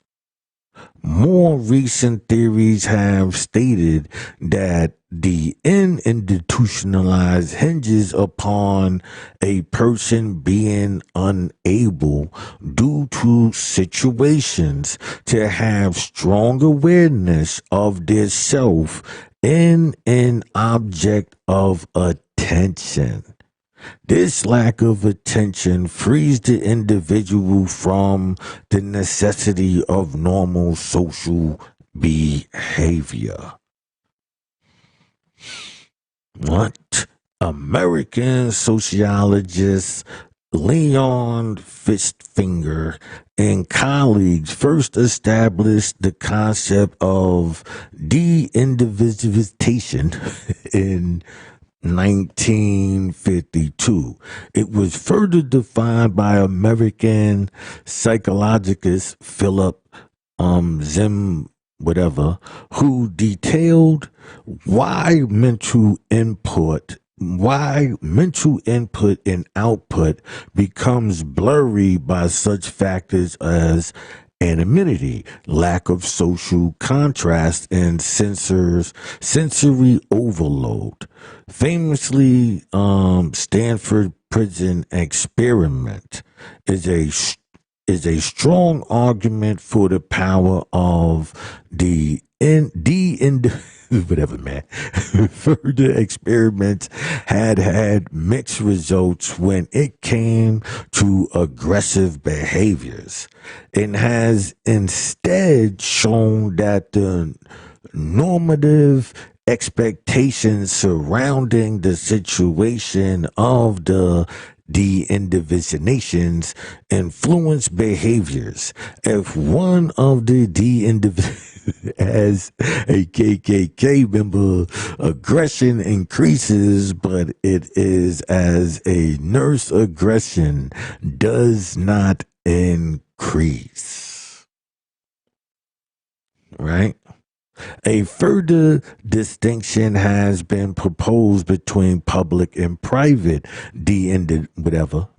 More recent theories have stated that the institutionalized hinges upon a person being unable, due to situations, to have strong awareness of their self in an object of attention. This lack of attention frees the individual from the necessity of normal social behavior. What American sociologist Leon Fistfinger and colleagues first established the concept of de-individuation in 1952. It was further defined by American psychologist Philip Zim whatever, who detailed why mental input and output becomes blurry by such factors as anonymity, lack of social contrast, and sensory overload. Famously, Stanford prison experiment is a strong argument for the power of whatever, man. Further experiments had mixed results when it came to aggressive behaviors, and has instead shown that the normative expectations surrounding the situation of the de-individuations influence behaviors. If one of the as a KKK member, aggression increases, but it is as a nurse, aggression does not increase. Right? A further distinction has been proposed between public and private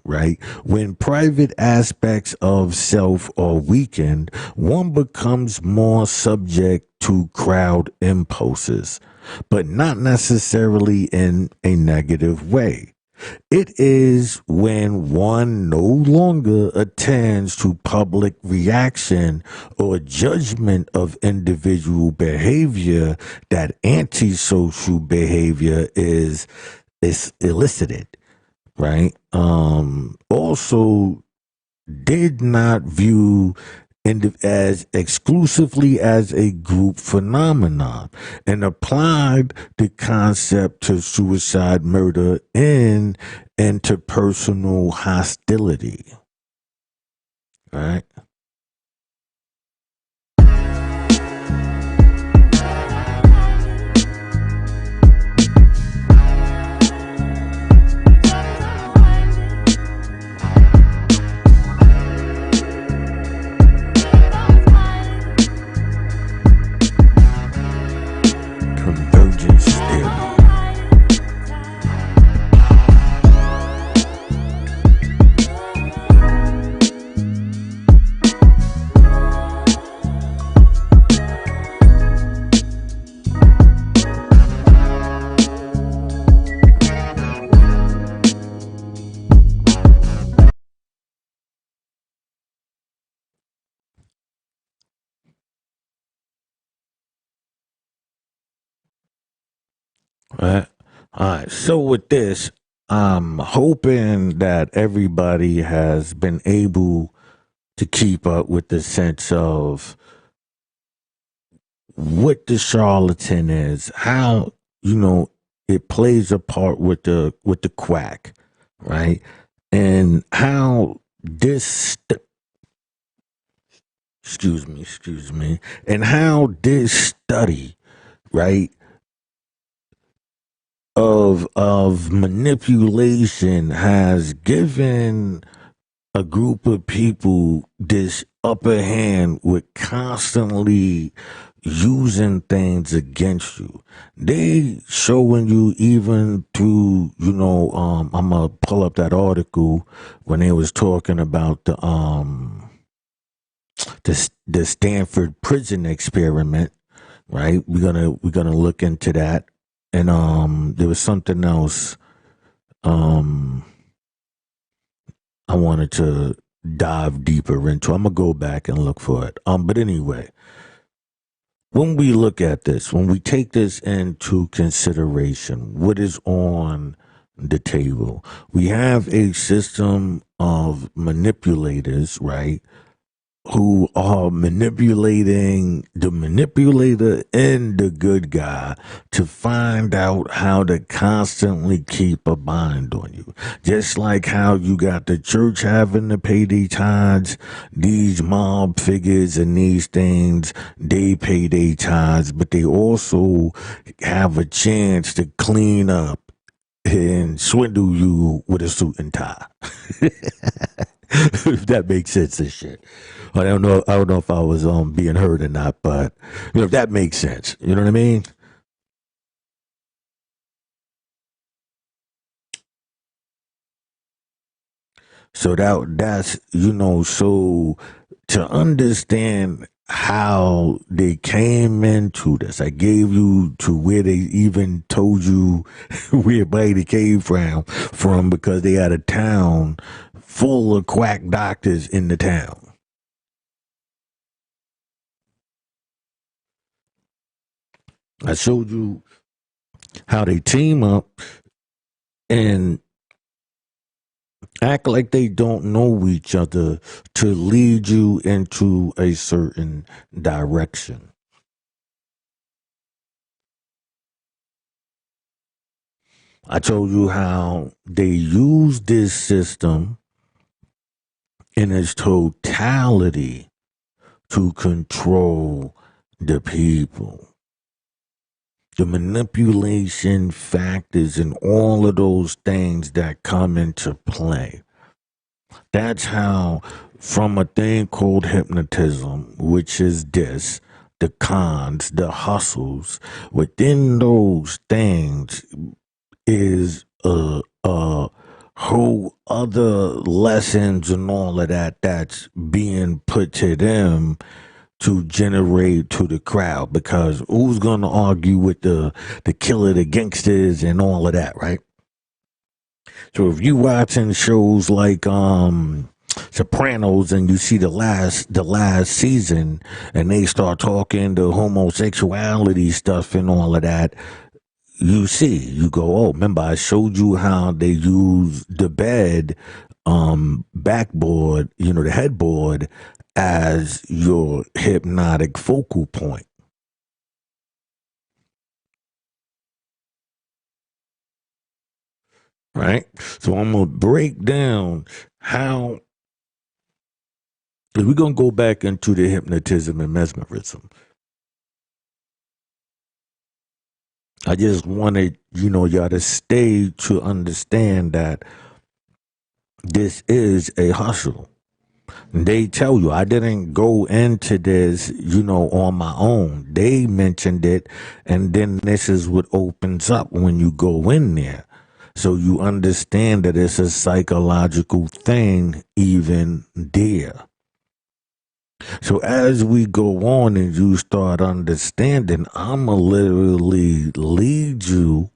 right? When private aspects of self are weakened, one becomes more subject to crowd impulses, but not necessarily in a negative way. It is when one no longer attends to public reaction or judgment of individual behavior that antisocial behavior is elicited, right? Also did not view as exclusively as a group phenomenon, and applied the concept to suicide, murder, and interpersonal hostility. Right? Convergence theory. Right. All right. So with this, I'm hoping that everybody has been able to keep up with the sense of what the charlatan is, how it plays a part with the quack, right? And how excuse me, and how this study, right, of manipulation has given a group of people this upper hand with constantly using things against you. They showing you even through, I'm gonna pull up that article when they was talking about the Stanford prison experiment, right? We're gonna look into that. And there was something else I wanted to dive deeper into. I'm gonna go back and look for it. But anyway, when we look at this, when we take this into consideration, what is on the table? We have a system of manipulators, right? who are manipulating the manipulator and the good guy to find out how to constantly keep a bind on you. Just like how you got the church having to pay their tithes, these mob figures and these things, they pay their tithes, but they also have a chance to clean up and swindle you with a suit and tie. If that makes sense and shit. I don't know if I was being heard or not, but if that makes sense. You know what I mean? So that's so to understand how they came into this, I gave you to where they even told you where Brady came from because they had a town full of quack doctors in the town. I showed you how they team up and act like they don't know each other to lead you into a certain direction. I told you how they use this system in its totality to control the people. The manipulation factors and all of those things that come into play. That's how, from a thing called hypnotism, which is this, the cons, the hustles, within those things is a whole other lessons and all of that that's being put to them to generate to the crowd, because who's gonna argue with the killer, the gangsters and all of that, right? So if you watching shows like Sopranos and you see the last season and they start talking the homosexuality stuff and all of that, you go, oh, remember I showed you how they use the bed backboard, the headboard, as your hypnotic focal point, right? So I'm gonna break down how we're gonna go back into the hypnotism and mesmerism. I just wanted, y'all to stay to understand that this is a hustle. They tell you, I didn't go into this, on my own. They mentioned it, and then this is what opens up when you go in there. So you understand that it's a psychological thing even there. So as we go on and you start understanding, I'ma literally lead you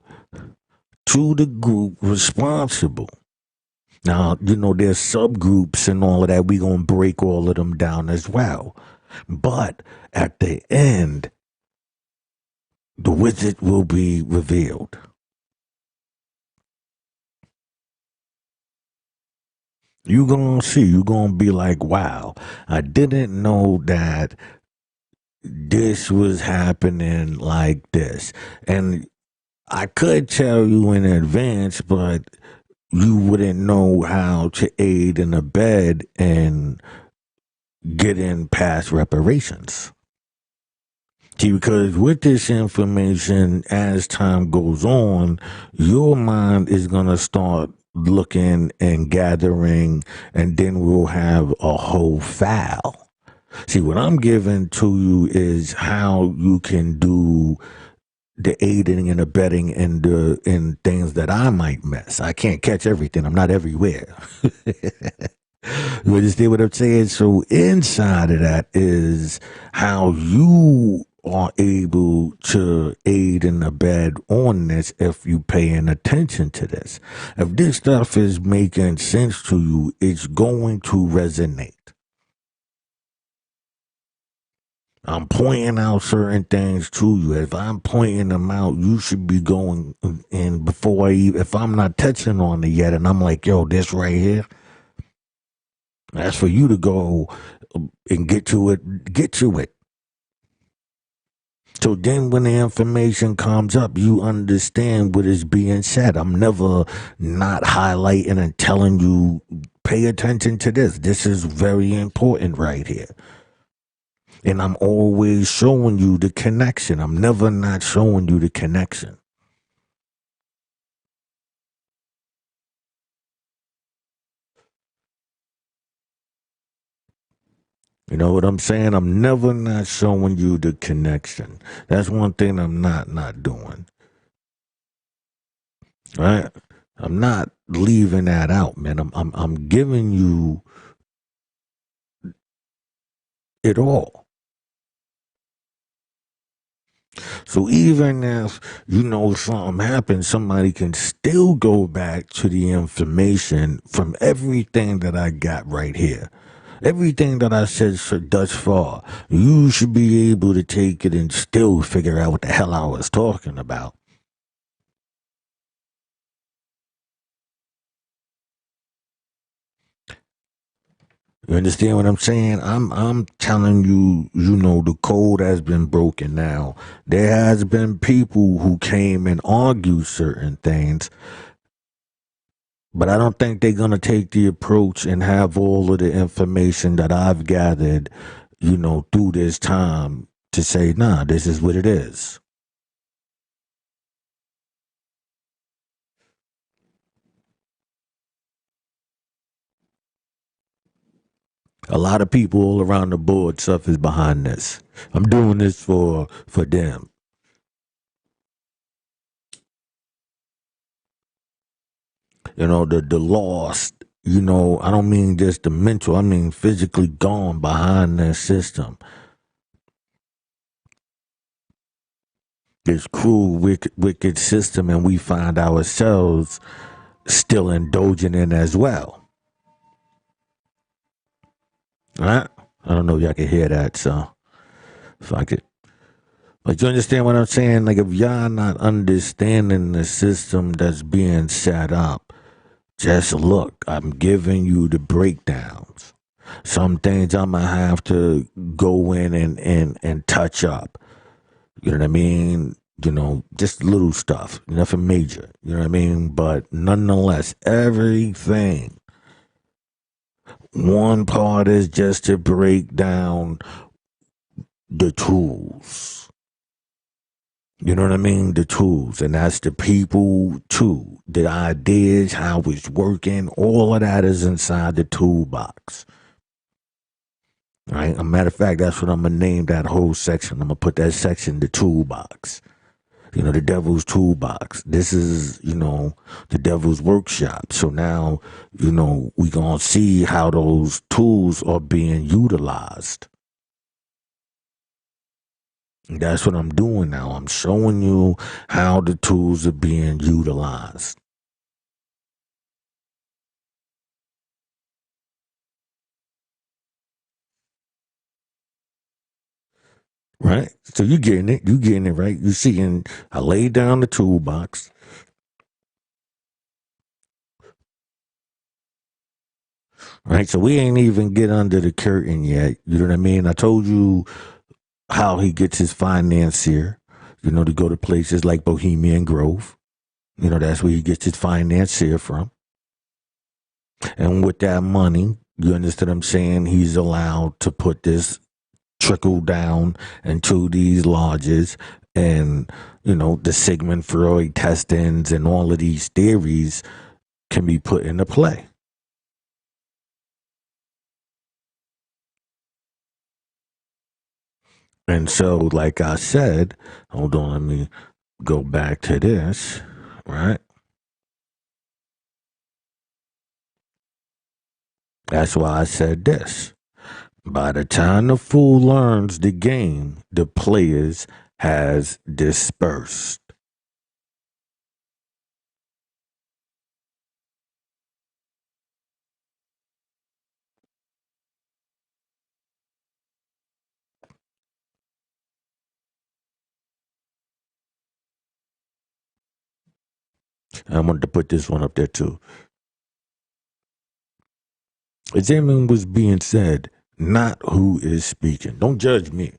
to the group responsible. Now, there's subgroups and all of that. We're going to break all of them down as well. But at the end, the wizard will be revealed. You're going to see, you're going to be like, wow, I didn't know that this was happening like this. And I could tell you in advance, but you wouldn't know how to aid and abet and get in past reparations. See, because with this information, as time goes on, your mind is going to start looking and gathering, and then we'll have a whole file. See, what I'm giving to you is how you can do the aiding and abetting and in things that I might miss. I can't catch everything. I'm not everywhere. You understand what I'm saying? So inside of that is how you are able to aid and abet on this if you paying attention to this. If this stuff is making sense to you, it's going to resonate. I'm pointing out certain things to you. If I'm pointing them out, you should be going in before if I'm not touching on it yet and I'm like, yo, this right here, that's for you to go and get to it, get to it. So then when the information comes up, you understand what is being said. I'm never not highlighting and telling you, pay attention to this. This is very important right here. And I'm always showing you the connection. I'm never not showing you the connection. You know what I'm saying? I'm never not showing you the connection. That's one thing I'm not doing. Right? I'm not leaving that out, man. I'm giving you it all. So even if you know something happened, somebody can still go back to the information from everything that I got right here. Everything that I said thus far, you should be able to take it and still figure out what the hell I was talking about. You understand what I'm saying? I'm telling you, you know, the code has been broken now. There has been people who came and argued certain things, but I don't think they're gonna take the approach and have all of the information that I've gathered, you know, through this time to say, nah, this is what it is. A lot of people all around the board suffers behind this. I'm doing this for them. You know, the lost, you know, I don't mean just the mental, I mean physically gone behind that system. This cruel, wicked system, and we find ourselves still indulging in as well. Right? I don't know if y'all can hear that, so if I could. But you understand what I'm saying? Like, if y'all not understanding the system that's being set up, just look, I'm giving you the breakdowns. Some things I'm gonna have to go in and touch up. You know what I mean? You know, just little stuff, nothing major. You know what I mean? But nonetheless, everything. One part is just to break down the tools. You know what I mean? The tools. And that's the people too. The ideas, how it's working, all of that is inside the toolbox. Right? As a matter of fact, that's what I'm gonna name that whole section. I'm gonna put that section the toolbox. You know, the devil's toolbox. This is, you know, the devil's workshop. So now, you know, we gonna see how those tools are being utilized. And that's what I'm doing now. I'm showing you how the tools are being utilized. Right? So you getting it. You getting it, right? You seeing I laid down the toolbox. Right? So we ain't even get under the curtain yet. You know what I mean? I told you how he gets his financier, you know, to go to places like Bohemian Grove. You know, that's where he gets his financier from. And with that money, you understand what I'm saying? He's allowed to put this trickle down into these lodges and, you know, the Sigmund Freud testings and all of these theories can be put into play. And so, like I said, hold on, let me go back to this, right? That's why I said this. By the time the fool learns the game, the players has dispersed. I wanted to put this one up there too. As Amen was being said, not who is speaking. Don't judge me.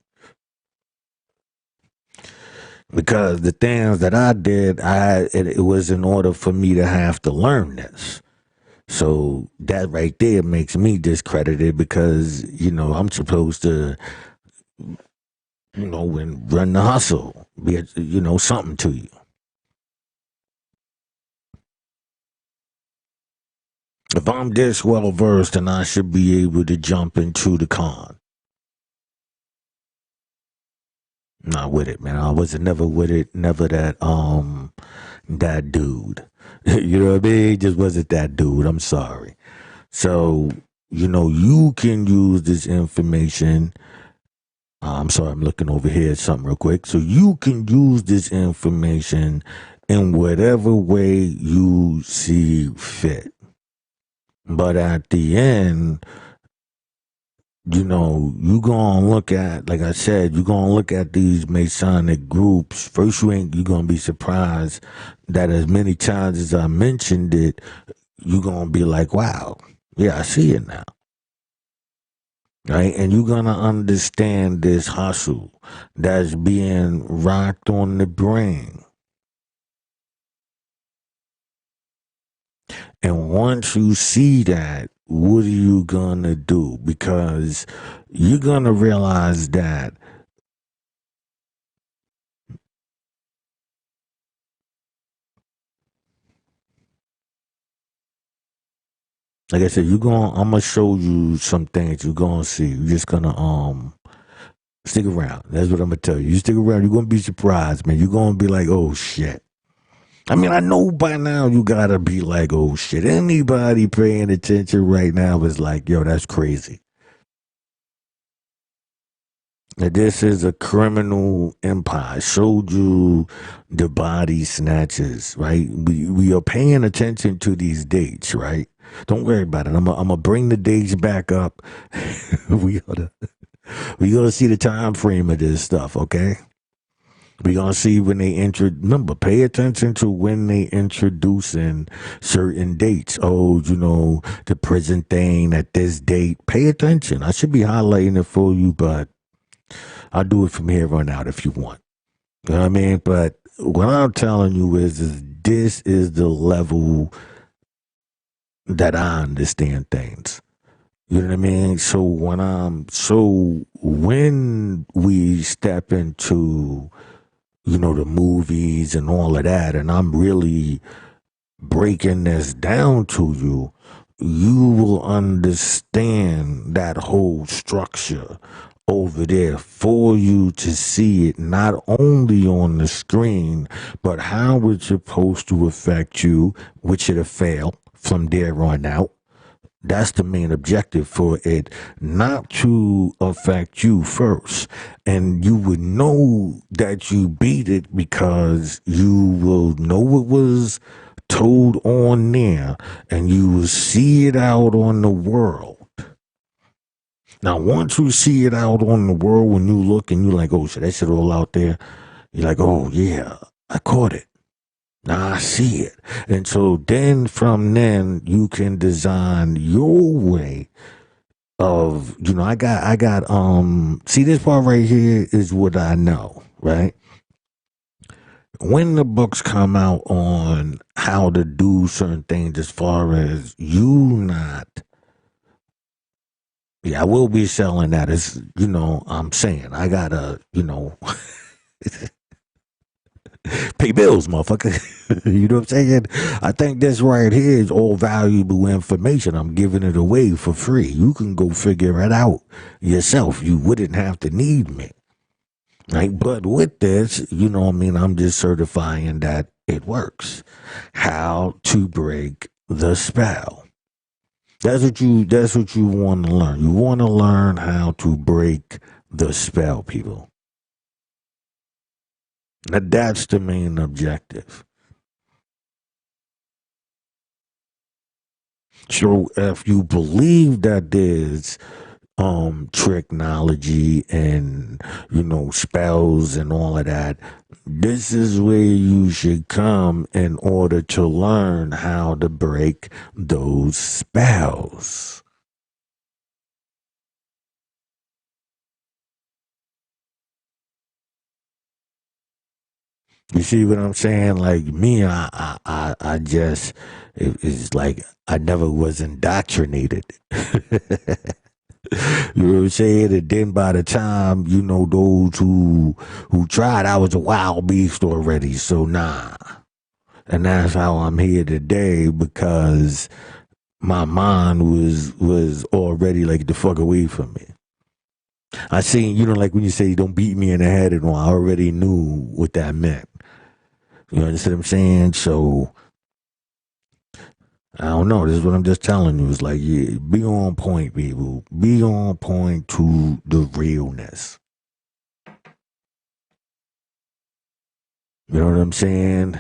Because the things that I did, it was in order for me to have to learn this. So that right there makes me discredited because, I'm supposed to, and run the hustle, be, something to you. If I'm this well versed, then I should be able to jump into the con. Not with it, man. I wasn't never with it. Never that dude. You know what I mean? Just wasn't that dude. I'm sorry. So, you can use this information. I'm sorry, I'm looking over here at something real quick. So you can use this information in whatever way you see fit. But at the end, you gonna look at, like I said, you gonna look at these Masonic groups. First, you gonna be surprised that as many times as I mentioned it, you gonna be like, wow, yeah, I see it now. Right? And you're gonna understand this hustle that's being rocked on the brain. And once you see that, what are you gonna do? Because you're gonna realize that like I said, I'm gonna show you some things you're gonna see. You're just gonna stick around. That's what I'm gonna tell you. You stick around, you're gonna be surprised, man. You're gonna be like, oh shit. I mean, I know by now you gotta be like, oh shit. Anybody paying attention right now is like, yo, that's crazy. This is a criminal empire. I showed you the body snatches, right? We are paying attention to these dates, right? Don't worry about it. I'm gonna bring the dates back up. we gotta see the time frame of this stuff, okay? We're gonna see when they remember, pay attention to when they introducing certain dates. Oh, the prison thing at this date. Pay attention. I should be highlighting it for you, but I'll do it from here on out if you want. You know what I mean? But what I'm telling you is this is the level that I understand things. You know what I mean? So when we step into the movies and all of that, and I'm really breaking this down to you, you will understand that whole structure over there for you to see it not only on the screen, but how it's supposed to affect you, which it'll fail from there on out. That's the main objective for it, not to affect you first. And you would know that you beat it because you will know what was told on there and you will see it out on the world. Now, once you see it out on the world, when you look and you're like, oh, shit, that shit all out there, you're like, oh, yeah, I caught it. Now I see it. And so then from then you can design your way of, I got see, this part right here is what I know, right? When the books come out on how to do certain things as far as you not, yeah, I will be selling that. It's, I'm saying I gotta, pay bills, motherfucker. You know what I'm saying? I think this right here is all valuable information. I'm giving it away for free. You can go figure it out yourself. You wouldn't have to need me. Right? But with this, I'm just certifying that it works. How to break the spell. That's what you want to learn. You want to learn how to break the spell, people. Now that's the main objective. So if you believe that there's technology and spells and all of that, this is where you should come in order to learn how to break those spells. You see what I'm saying? Like me, I just, it's like I never was indoctrinated. You know what I'm saying? And then by the time, those who tried, I was a wild beast already. So nah. And that's how I'm here today, because my mind was already like the fuck away from me. I seen, like when you say don't beat me in the head and all, I already knew what that meant. You understand what I'm saying? So I don't know. This is what I'm just telling you. It's like, yeah, be on point, people. Be on point to the realness. You know what I'm saying?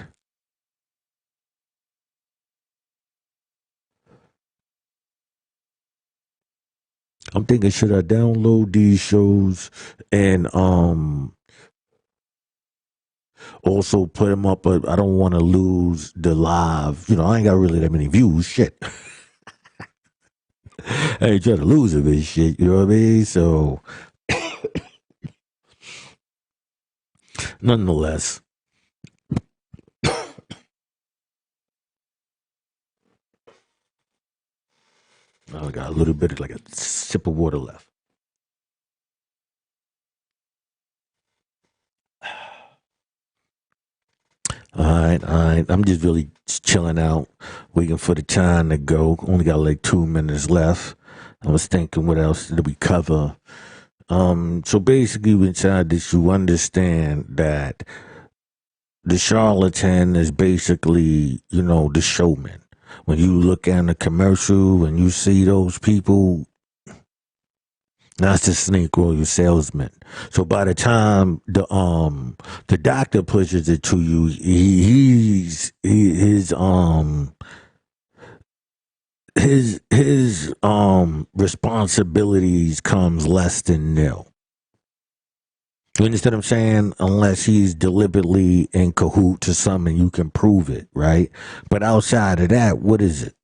I'm thinking, should I download these shows and also put them up? But I don't want to lose the live. I ain't got really that many views. Shit. I ain't trying to lose it, this shit. You know what I mean? So, nonetheless, I got a little bit of like a sip of water left. All right, all right. I'm just really chilling out, waiting for the time to go. Only got like 2 minutes left. I was thinking, what else did we cover? So basically, inside this, you understand that the charlatan is basically, the showman. When you look at the commercial and you see those people, that's the snake oil salesman. So by the time the doctor pushes it to you, his responsibilities comes less than nil. You understand what I'm saying? Unless he's deliberately in cahoot to something, you can prove it, right? But outside of that, what is it?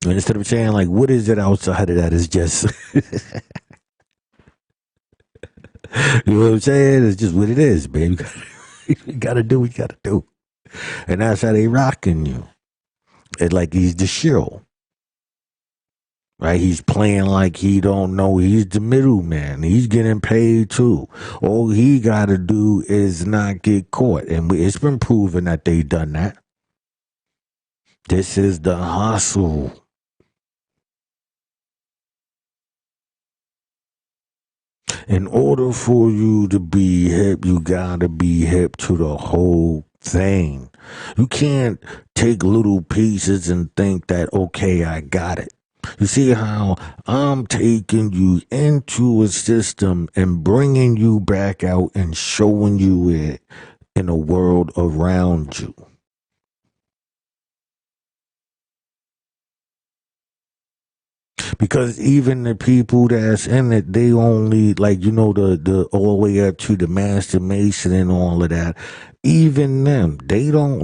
You understand what I'm saying? Like, what is it outside of that? It's just, you know what I'm saying? It's just what it is, baby. You gotta do what you gotta do. And that's how they rocking you. It's like he's the shill. Right? He's playing like he don't know he's the middleman. He's getting paid too. All he gotta do is not get caught. And it's been proven that they done that. This is the hustle. In order for you to be hip, you gotta be hip to the whole thing. You can't take little pieces and think that, okay, I got it. You see how I'm taking you into a system and bringing you back out and showing you it in a world around you. Because even the people that's in it, they only like, the all the way up to the master mason and all of that. Even them, they don't